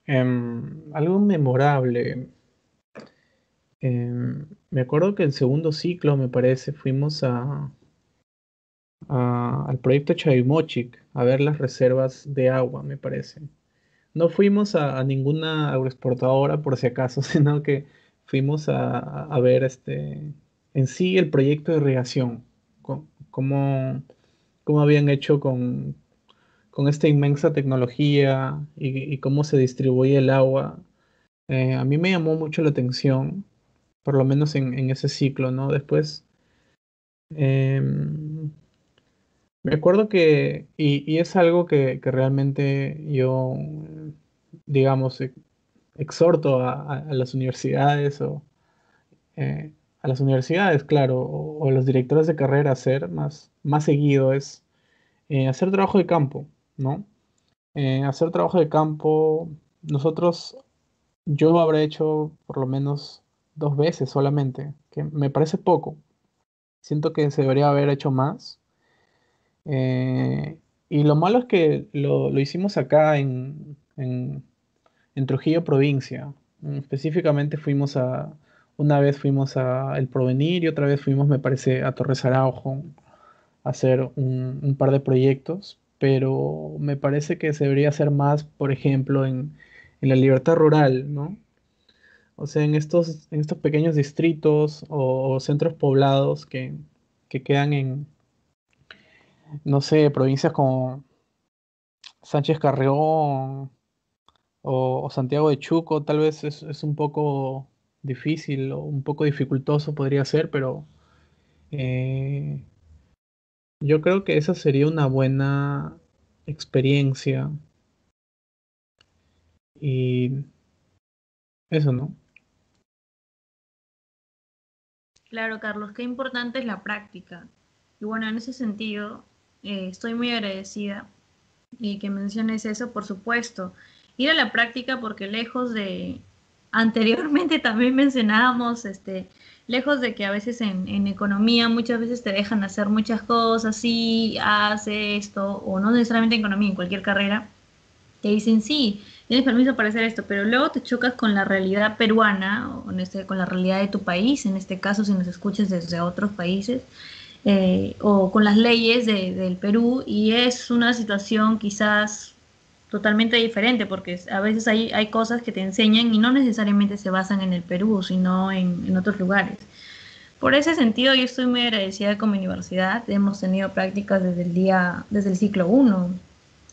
Algo memorable. Me acuerdo que el segundo ciclo, me parece, fuimos al proyecto Chavimochic a ver las reservas de agua, me parece. No fuimos a ninguna agroexportadora por si acaso, sino que fuimos a ver en sí el proyecto de irrigación, cómo habían hecho con esta inmensa tecnología y cómo se distribuye el agua. A mí me llamó mucho la atención, por lo menos en ese ciclo, ¿no? Después, em, me acuerdo y es algo que realmente yo, digamos, exhorto a las universidades a las universidades, claro, o a los directores de carrera a hacer más seguido, es hacer trabajo de campo, ¿no? Hacer trabajo de campo, nosotros, yo habré hecho por lo menos 2 veces solamente, que me parece poco. Siento que se debería haber hecho más. Y lo malo es que lo hicimos acá en Trujillo provincia. Específicamente una vez fuimos a El Provenir y otra vez fuimos, me parece, a Torres Araujo a hacer un par de proyectos, pero me parece que se debería hacer más, por ejemplo, en la libertad rural, ¿no? O sea, en estos pequeños distritos o centros poblados que quedan no sé, provincias como Sánchez Carrión o Santiago de Chuco, tal vez es un poco difícil o un poco dificultoso podría ser, pero eh, yo creo que esa sería una buena experiencia y eso, ¿no? Claro, Carlos, qué importante es la práctica. Y bueno, en ese sentido, estoy muy agradecida y que menciones eso, por supuesto. Ir a la práctica porque lejos de, anteriormente también mencionábamos, lejos de que a veces en economía muchas veces te dejan hacer muchas cosas, sí, haz esto, o no necesariamente en economía, en cualquier carrera, te dicen sí, tienes permiso para hacer esto, pero luego te chocas con la realidad peruana, o con la realidad de tu país, en este caso si nos escuchas desde otros países, o con las leyes del Perú, y es una situación quizás totalmente diferente, porque a veces hay cosas que te enseñan y no necesariamente se basan en el Perú, sino en otros lugares. Por ese sentido, yo estoy muy agradecida con mi universidad. Hemos tenido prácticas desde el ciclo uno,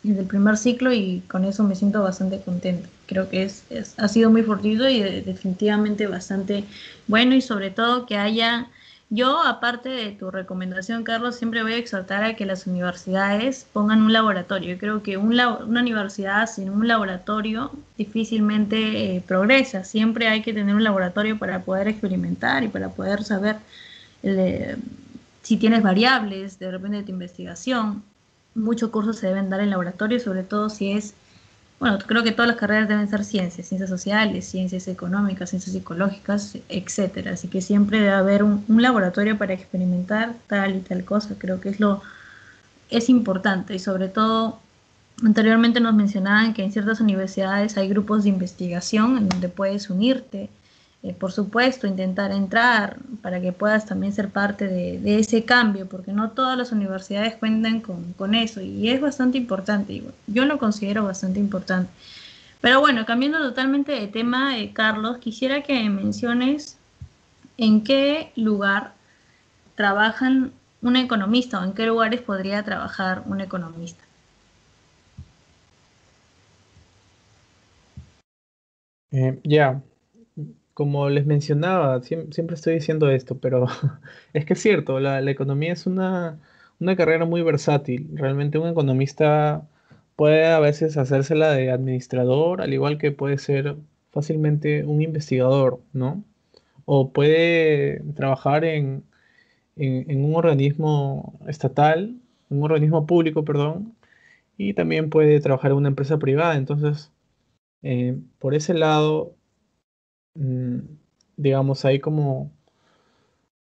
desde el primer ciclo, y con eso me siento bastante contenta. Creo que ha sido muy fortuito y definitivamente bastante bueno, y sobre todo que haya, yo aparte de tu recomendación, Carlos, siempre voy a exhortar a que las universidades pongan un laboratorio. Yo creo que una universidad sin un laboratorio difícilmente progresa. Siempre hay que tener un laboratorio para poder experimentar y para poder saber eh, si tienes variables de repente de tu investigación. Muchos cursos se deben dar en laboratorio, sobre todo si es, bueno, creo que todas las carreras deben ser ciencias, ciencias sociales, ciencias económicas, ciencias psicológicas, etcétera. Así que siempre debe haber un laboratorio para experimentar tal y tal cosa. Creo que es importante, y sobre todo anteriormente nos mencionaban que en ciertas universidades hay grupos de investigación en donde puedes unirte, por supuesto, intentar entrar para que puedas también ser parte de ese cambio, porque no todas las universidades cuentan con eso, y es bastante importante, yo lo considero bastante importante. Pero bueno, cambiando totalmente de tema, Carlos, quisiera que menciones en qué lugar trabajan un economista, o en qué lugares podría trabajar un economista. Ya, como les mencionaba, siempre estoy diciendo esto, pero es que es cierto, la economía es una carrera muy versátil. Realmente un economista puede a veces hacérsela de administrador, al igual que puede ser fácilmente un investigador, ¿no? O puede trabajar en un organismo estatal, un organismo público, perdón, y también puede trabajar en una empresa privada. Entonces, por ese lado, mm, digamos, hay como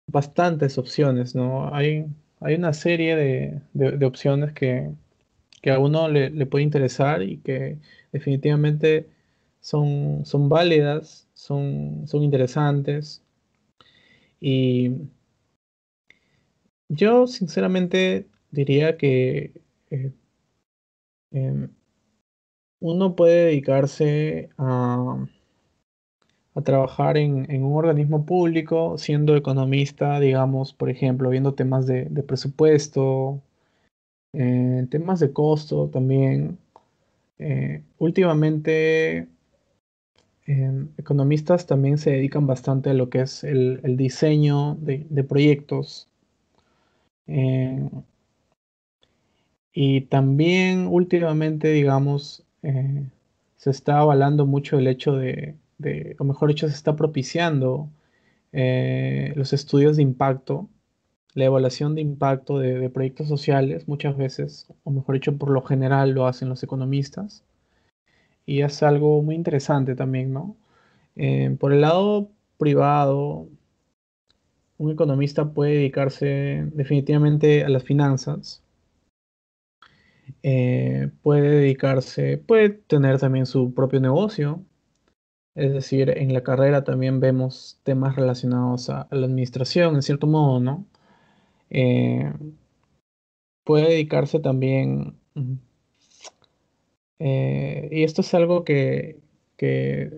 bastantes opciones, ¿no? Hay una serie de opciones que a uno le puede interesar y que definitivamente son válidas, son interesantes. Y yo sinceramente diría que eh, em, uno puede dedicarse a trabajar en un organismo público siendo economista, digamos, por ejemplo, viendo temas de presupuesto, temas de costo también. Últimamente, economistas también se dedican bastante a lo que es el diseño de proyectos. eh, y también últimamente, digamos, se está avalando mucho el hecho o mejor dicho, se está propiciando los estudios de impacto, la evaluación de impacto de proyectos sociales, muchas veces, o mejor dicho, por lo general lo hacen los economistas. Y es algo muy interesante también, ¿no? Por el lado privado, un economista puede dedicarse definitivamente a las finanzas, puede dedicarse, puede tener también su propio negocio, es decir, en la carrera también vemos temas relacionados a la administración, en cierto modo, ¿no? Eh, puede dedicarse también, y esto es algo que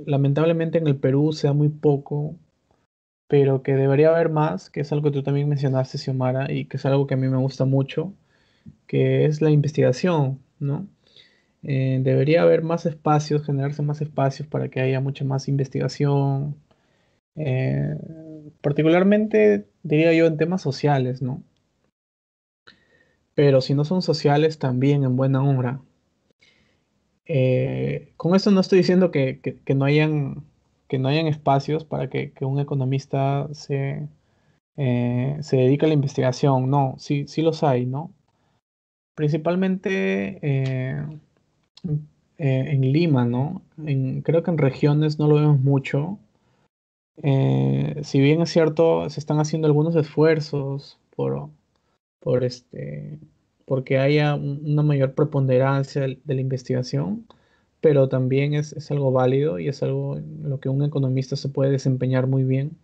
lamentablemente en el Perú se da muy poco, pero que debería haber más, que es algo que tú también mencionaste, Xiomara, y que es algo que a mí me gusta mucho, que es la investigación, ¿no? Debería haber más espacios, generarse más espacios para que haya mucha más investigación, eh, particularmente, diría yo, en temas sociales, ¿no? Pero si no son sociales, también en buena hora. Con esto no estoy diciendo que no hayan espacios para que un economista se dedique a la investigación. No, sí, sí los hay, ¿no? Principalmente en Lima, ¿no? Creo que en regiones no lo vemos mucho. Si bien es cierto, se están haciendo algunos esfuerzos por porque haya una mayor preponderancia de la investigación, pero también es algo válido y es algo en lo que un economista se puede desempeñar muy bien.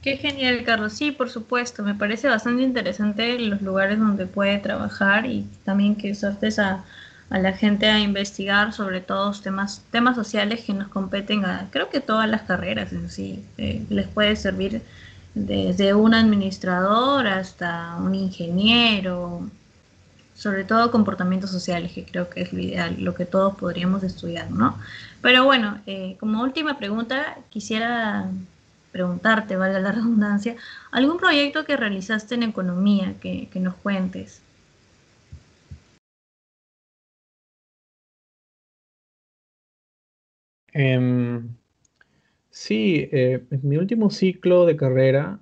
Qué genial, Carlos. Sí, por supuesto. Me parece bastante interesante los lugares donde puede trabajar y también que exhortes a la gente a investigar sobre todos temas sociales que nos competen a, creo que todas las carreras en sí. Les puede servir desde un administrador hasta un ingeniero, sobre todo comportamientos sociales, que creo que es lo ideal, lo que todos podríamos estudiar, ¿no? Pero bueno, como última pregunta, quisiera preguntarte, valga la redundancia, ¿algún proyecto que realizaste en economía que nos cuentes? Em, sí, en mi último ciclo de carrera,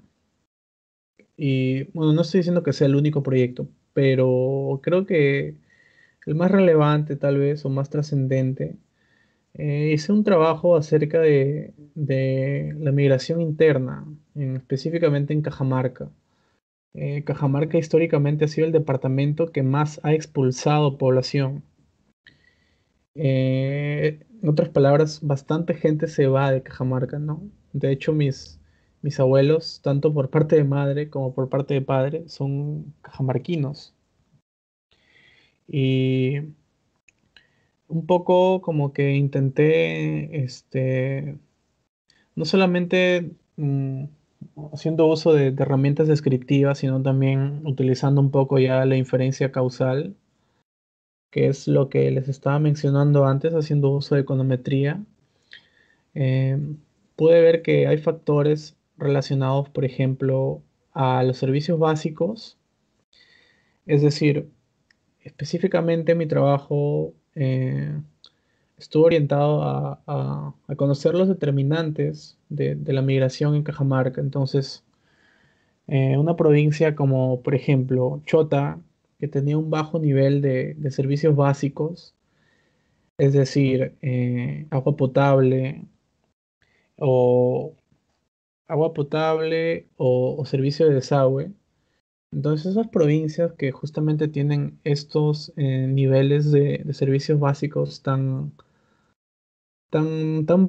y bueno, no estoy diciendo que sea el único proyecto, pero creo que el más relevante tal vez o más trascendente, hice un trabajo acerca de la migración interna, específicamente en Cajamarca. Cajamarca históricamente ha sido el departamento que más ha expulsado población. En otras palabras, bastante gente se va de Cajamarca, ¿no? De hecho, mis abuelos, tanto por parte de madre como por parte de padre, son cajamarquinos. Y un poco como que intenté, no solamente haciendo uso de herramientas descriptivas, sino también utilizando un poco ya la inferencia causal, que es lo que les estaba mencionando antes, haciendo uso de econometría. eh, Pude ver que hay factores relacionados, por ejemplo, a los servicios básicos, es decir, específicamente mi trabajo estuvo orientado a conocer los determinantes de la migración en Cajamarca. Entonces, una provincia como, por ejemplo, Chota, que tenía un bajo nivel de servicios básicos, es decir, agua potable o agua potable o servicio de desagüe, Entonces esas provincias que justamente tienen estos niveles de servicios básicos tan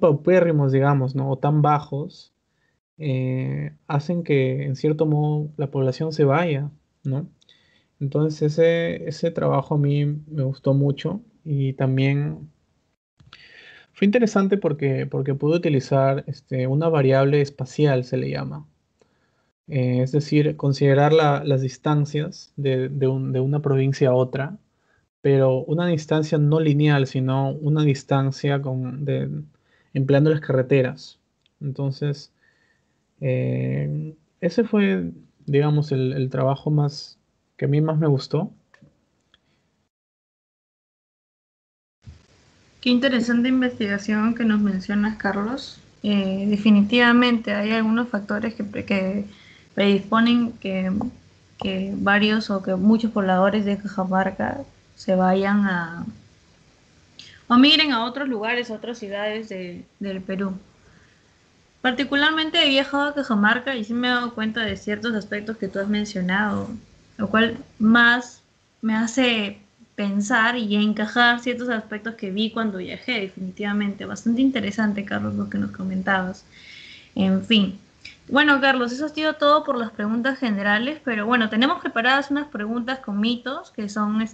paupérrimos, digamos, ¿no? O tan bajos, hacen que en cierto modo la población se vaya, ¿no? Entonces ese trabajo a mí me gustó mucho y también fue interesante porque pude utilizar una variable espacial, se le llama. Es decir, considerar las distancias de una provincia a otra, pero una distancia no lineal, sino una distancia empleando las carreteras. Entonces, ese fue, digamos, el trabajo que a mí más me gustó. Qué interesante investigación que nos mencionas, Carlos. Definitivamente hay algunos factores que predisponen que varios o que muchos pobladores de Cajamarca se vayan o migren a otros lugares, a otras ciudades del Perú. Particularmente he viajado a Cajamarca y sí me he dado cuenta de ciertos aspectos que tú has mencionado, lo cual más me hace pensar y encajar ciertos aspectos que vi cuando viajé, definitivamente. Bastante interesante, Carlos, lo que nos comentabas. En fin. Bueno, Carlos, eso ha sido todo por las preguntas generales, pero bueno, tenemos preparadas unas preguntas con mitos que son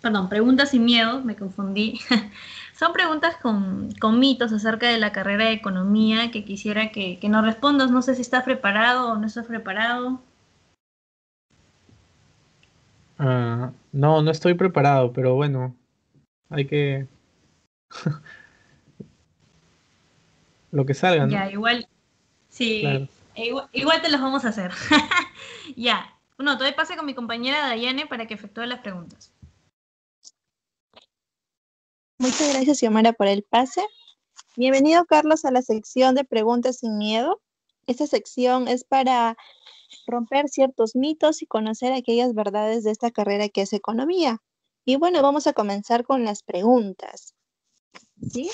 perdón, preguntas y miedos, me confundí. Son preguntas con mitos acerca de la carrera de economía que quisiera que nos respondas. No sé si estás preparado o no estás preparado. No, no estoy preparado, pero bueno, hay que lo que salga, ¿no? Ya, igual, sí, Claro. igual te las vamos a hacer. Ya, no, todavía pase con mi compañera Dayane para que efectúe las preguntas. Muchas gracias, Xiomara, por el pase. Bienvenido, Carlos, a la sección de preguntas sin miedo. Esta sección es para romper ciertos mitos y conocer aquellas verdades de esta carrera que es economía. Y bueno, vamos a comenzar con las preguntas. ¿Sí?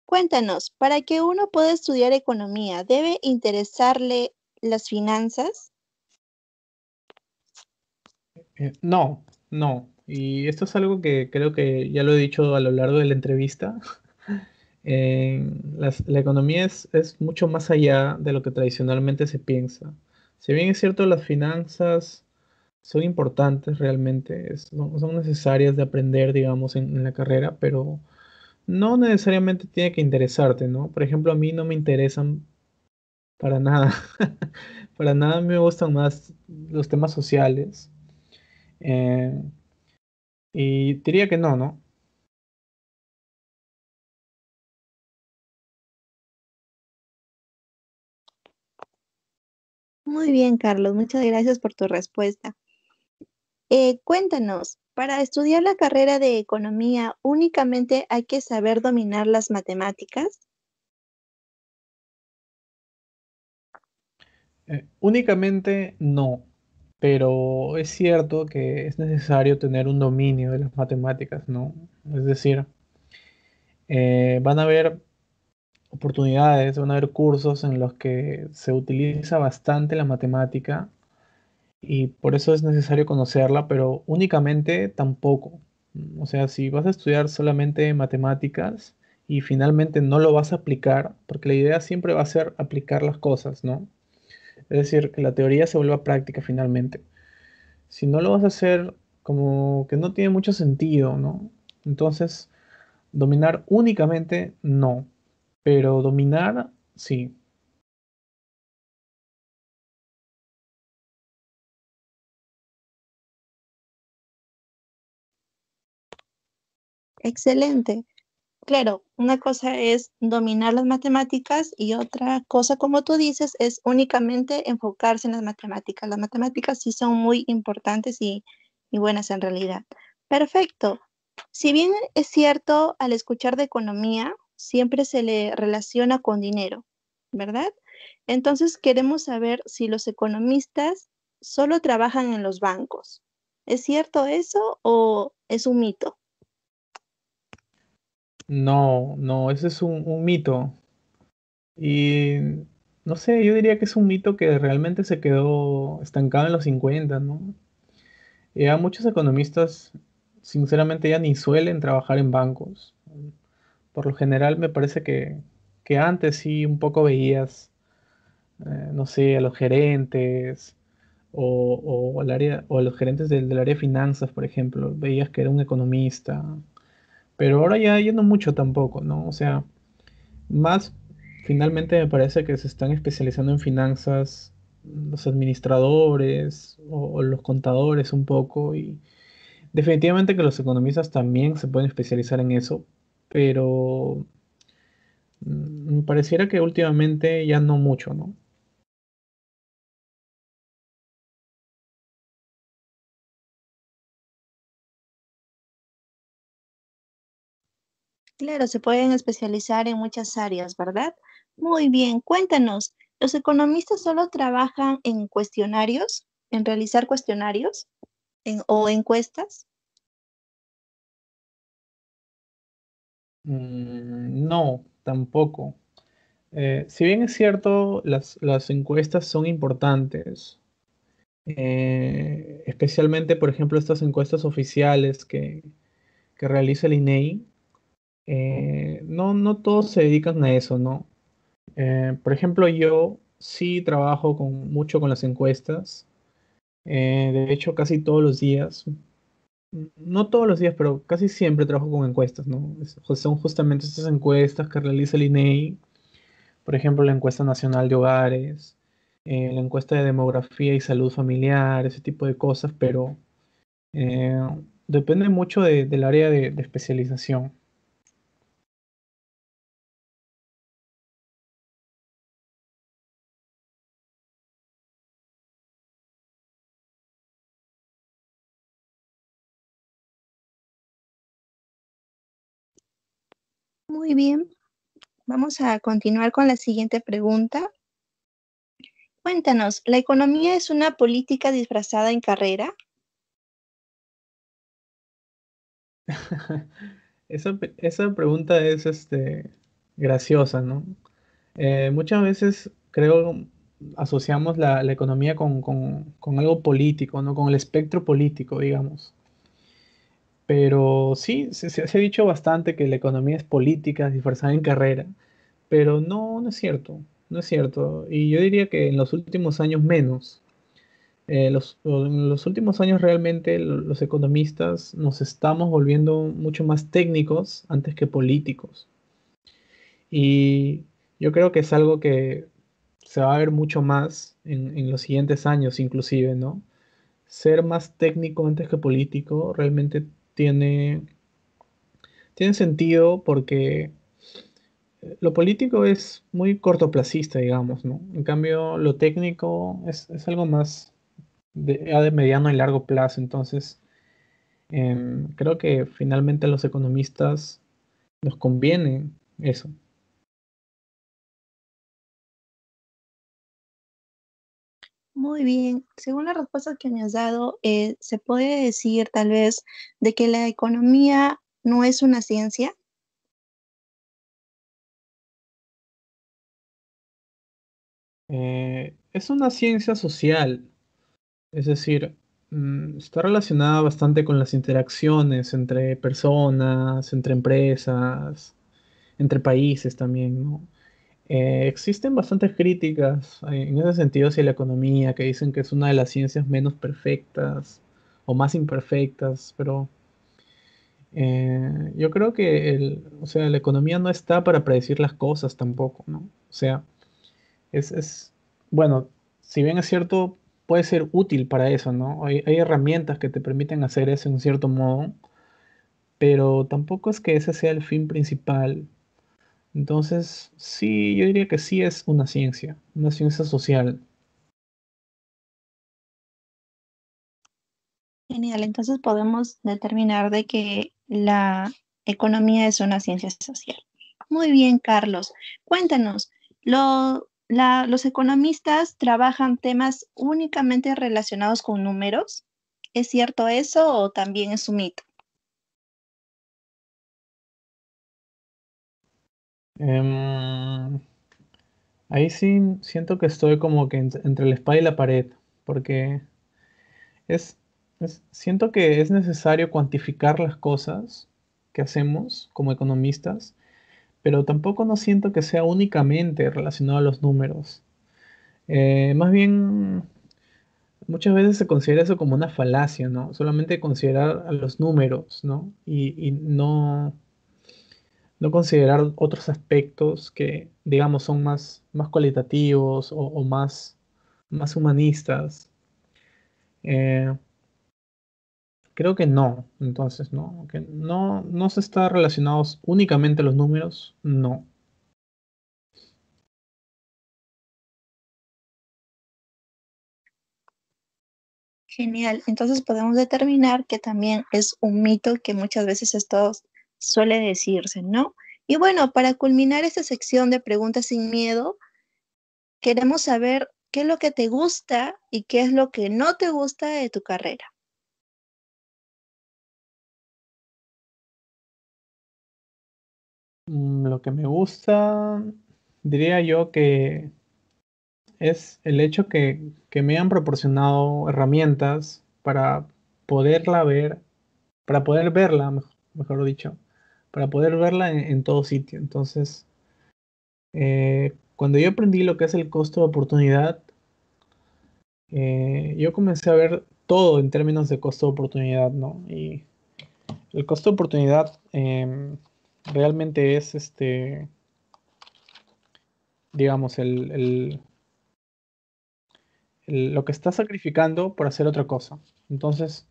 Cuéntanos, para que uno pueda estudiar economía, ¿debe interesarle las finanzas? No, no. Y esto es algo que creo que ya lo he dicho a lo largo de la entrevista. La economía es mucho más allá de lo que tradicionalmente se piensa. Si bien es cierto, las finanzas son importantes realmente, son necesarias de aprender, digamos, en la carrera, pero no necesariamente tiene que interesarte, ¿no? Por ejemplo, a mí no me interesan para nada. Para nada me gustan más los temas sociales. Eh, y diría que no, ¿no? Muy bien, Carlos, muchas gracias por tu respuesta. Cuéntanos, para estudiar la carrera de economía, ¿únicamente hay que saber dominar las matemáticas? Únicamente no, pero es cierto que es necesario tener un dominio de las matemáticas, ¿no? Es decir, van a haber oportunidades, van a haber cursos en los que se utiliza bastante la matemática y por eso es necesario conocerla, pero únicamente tampoco. O sea, si vas a estudiar solamente matemáticas y finalmente no lo vas a aplicar, porque la idea siempre va a ser aplicar las cosas, ¿no? Es decir, que la teoría se vuelva práctica finalmente. Si no lo vas a hacer, como que no tiene mucho sentido, ¿no? Entonces, dominar únicamente no, pero dominar sí. Excelente. Claro, una cosa es dominar las matemáticas y otra cosa, como tú dices, es únicamente enfocarse en las matemáticas. Las matemáticas sí son muy importantes y buenas en realidad. Perfecto. Si bien es cierto, al escuchar de economía, siempre se le relaciona con dinero, ¿verdad? Entonces queremos saber si los economistas solo trabajan en los bancos. ¿Es cierto eso o es un mito? No, no, ese es un mito. Y no sé, yo diría que es un mito que realmente se quedó estancado en los 50, ¿no? Ya muchos economistas, sinceramente, ya ni suelen trabajar en bancos. Por lo general, me parece que antes sí un poco veías, no sé, a los gerentes o al área, o a los gerentes del área de finanzas, por ejemplo, veías que era un economista, pero ahora ya no mucho tampoco, ¿no? O sea, más finalmente me parece que se están especializando en finanzas los administradores o los contadores un poco y definitivamente que los economistas también se pueden especializar en eso, pero me pareciera que últimamente ya no mucho, ¿no? Claro, se pueden especializar en muchas áreas, ¿verdad? Muy bien, cuéntanos, ¿los economistas solo trabajan en cuestionarios, en realizar cuestionarios o encuestas? No, tampoco. Si bien es cierto, las encuestas son importantes, especialmente, por ejemplo, estas encuestas oficiales que realiza el INEI, no todos se dedican a eso, ¿no? Por ejemplo, yo sí trabajo mucho con las encuestas, de hecho, casi todos los días, no todos los días, pero casi siempre trabajo con encuestas, ¿no? Son justamente estas encuestas que realiza el INEI, por ejemplo, la encuesta nacional de hogares, la encuesta de demografía y salud familiar, ese tipo de cosas, pero eh, depende mucho del área de especialización. Muy bien, vamos a continuar con la siguiente pregunta. Cuéntanos, ¿la economía es una política disfrazada en carrera? Esa pregunta es graciosa, ¿no? Muchas veces creo asociamos la economía con algo político, ¿no? Con el espectro político, digamos. Pero sí, se ha dicho bastante que la economía es política, disfrazada en carrera, pero no es cierto, no es cierto. Y yo diría que en los últimos años menos. En los últimos años realmente los economistas nos estamos volviendo mucho más técnicos antes que políticos. Y yo creo que es algo que se va a ver mucho más en los siguientes años, inclusive, ¿no? Ser más técnico antes que político realmente tiene, tiene sentido porque lo político es muy cortoplacista, digamos, ¿no? En cambio, lo técnico es algo más ya de mediano y largo plazo. Entonces, creo que finalmente a los economistas nos conviene eso. Muy bien, según la respuesta que me has dado, se puede decir tal vez de que la economía no es una ciencia. Es una ciencia social, es decir, está relacionada bastante con las interacciones entre personas, entre empresas, entre países también, ¿no? Existen bastantes críticas en ese sentido hacia la economía, que dicen que es una de las ciencias menos perfectas o más imperfectas, pero yo creo que o sea, la economía no está para predecir las cosas tampoco, ¿no? O sea, es, bueno, si bien es cierto, puede ser útil para eso, ¿no? Hay herramientas que te permiten hacer eso en cierto modo, pero tampoco es que ese sea el fin principal. Entonces, sí, yo diría que sí es una ciencia social. Genial, entonces podemos determinar de que la economía es una ciencia social. Muy bien, Carlos. Cuéntanos, ¿los economistas trabajan temas únicamente relacionados con números? ¿Es cierto eso o también es un mito? Em, Ahí sí siento que estoy como que entre la espada y la pared, porque es, siento que es necesario cuantificar las cosas que hacemos como economistas, pero tampoco no siento que sea únicamente relacionado a los números. Más bien, muchas veces se considera eso como una falacia, ¿no? Solamente considerar a los números, ¿no? Y no considerar otros aspectos que, digamos, son más cualitativos o más humanistas. Eh, Creo que no, entonces, ¿no? Que no se está relacionados únicamente a los números, no. Genial. Entonces podemos determinar que también es un mito que muchas veces esto suele decirse, ¿no? Y bueno, para culminar esta sección de preguntas sin miedo, queremos saber qué es lo que te gusta y qué es lo que no te gusta de tu carrera. Lo que me gusta, diría yo que es el hecho que me han proporcionado herramientas para poderla ver, para poder verla, mejor dicho, para poder verla en todo sitio. Entonces, cuando yo aprendí lo que es el costo de oportunidad, yo comencé a ver todo en términos de costo de oportunidad, ¿no? Y el costo de oportunidad realmente es, digamos, lo que estás sacrificando por hacer otra cosa. Entonces,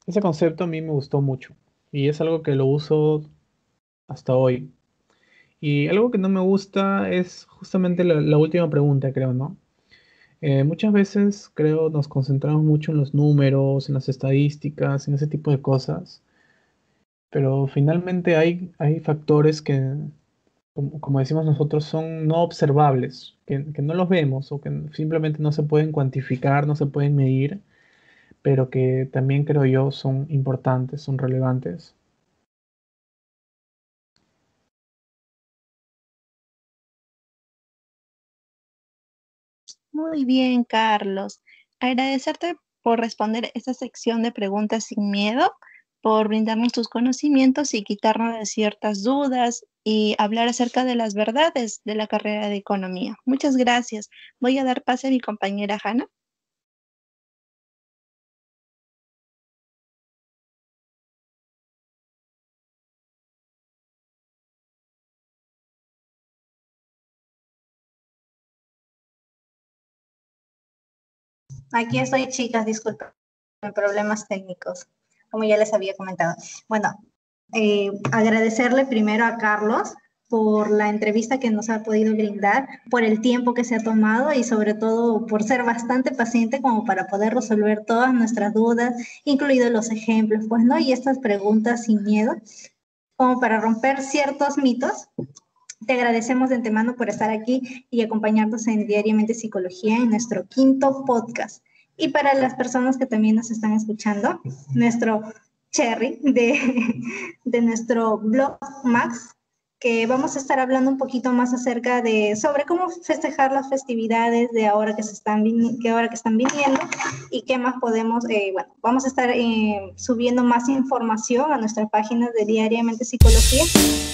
ese concepto a mí me gustó mucho y es algo que lo uso hasta hoy. Y algo que no me gusta es justamente la última pregunta, creo, ¿no? Muchas veces, creo, nos concentramos mucho en los números, en las estadísticas, en ese tipo de cosas, pero finalmente hay factores que, como decimos nosotros, son no observables, que no los vemos o que simplemente no se pueden cuantificar, no se pueden medir, pero que también creo yo son importantes, son relevantes. Muy bien, Carlos. Agradecerte por responder esta sección de preguntas sin miedo, por brindarnos tus conocimientos y quitarnos de ciertas dudas y hablar acerca de las verdades de la carrera de economía. Muchas gracias. Voy a dar pase a mi compañera Hanna. Aquí estoy, chicas, disculpen, problemas técnicos, como ya les había comentado. Bueno, agradecerle primero a Carlos por la entrevista que nos ha podido brindar, por el tiempo que se ha tomado y sobre todo por ser bastante paciente como para poder resolver todas nuestras dudas, incluidos los ejemplos, pues, ¿no? Y estas preguntas sin miedo, como para romper ciertos mitos. Te agradecemos de antemano por estar aquí y acompañarnos en Diariamente Psicología en nuestro quinto podcast. Y para las personas que también nos están escuchando, nuestro cherry de nuestro blog Max, que vamos a estar hablando un poquito más acerca sobre cómo festejar las festividades de ahora que están viniendo y qué más podemos, bueno, vamos a estar subiendo más información a nuestra página de Diariamente Psicología.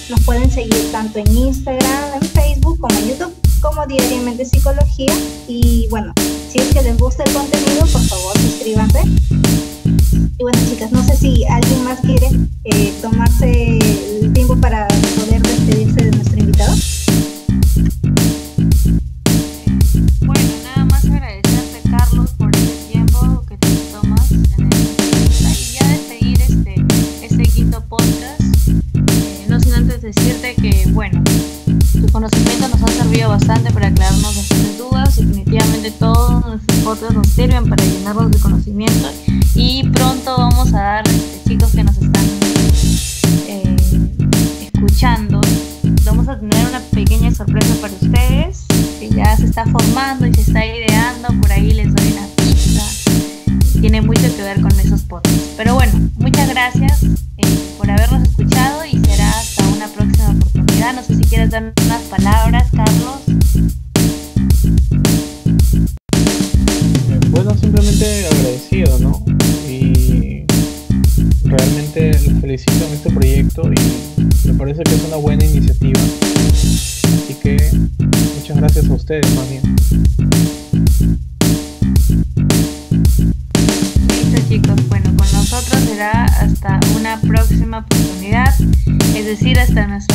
Nos pueden seguir tanto en Instagram, en Facebook, como en YouTube, como Diariamente Psicología. Y bueno, si es que les gusta el contenido, por favor, suscríbanse. Y bueno, chicas, no sé si alguien más quiere tomarse el tiempo para poder despedirse de nuestro invitado. Bueno, nada más agradecerte, Carlos, por el tiempo que te tomas en esta entrevista y ya despedir este quinto podcast. No sin antes decirte que, bueno, tu conocimiento nos ha servido bastante para aclararnos bastantes dudas. Definitivamente todos nuestros podcasts nos sirven para llenarnos de conocimiento y pronto vamos a dar, chicos que nos están escuchando, vamos a tener una pequeña sorpresa para ustedes que ya se está formando y se está ideando. Por ahí les doy una pista. Tiene mucho que ver con esos podcasts. Pero bueno, muchas gracias por habernos escuchado y será hasta una próxima oportunidad. No sé si quieres dar unas palabras, Carlos. realmente los felicito en este proyecto y me parece que es una buena iniciativa. Así que muchas gracias a ustedes, más bien. Listo, chicos, bueno, con nosotros será hasta una próxima oportunidad, es decir, hasta nuestro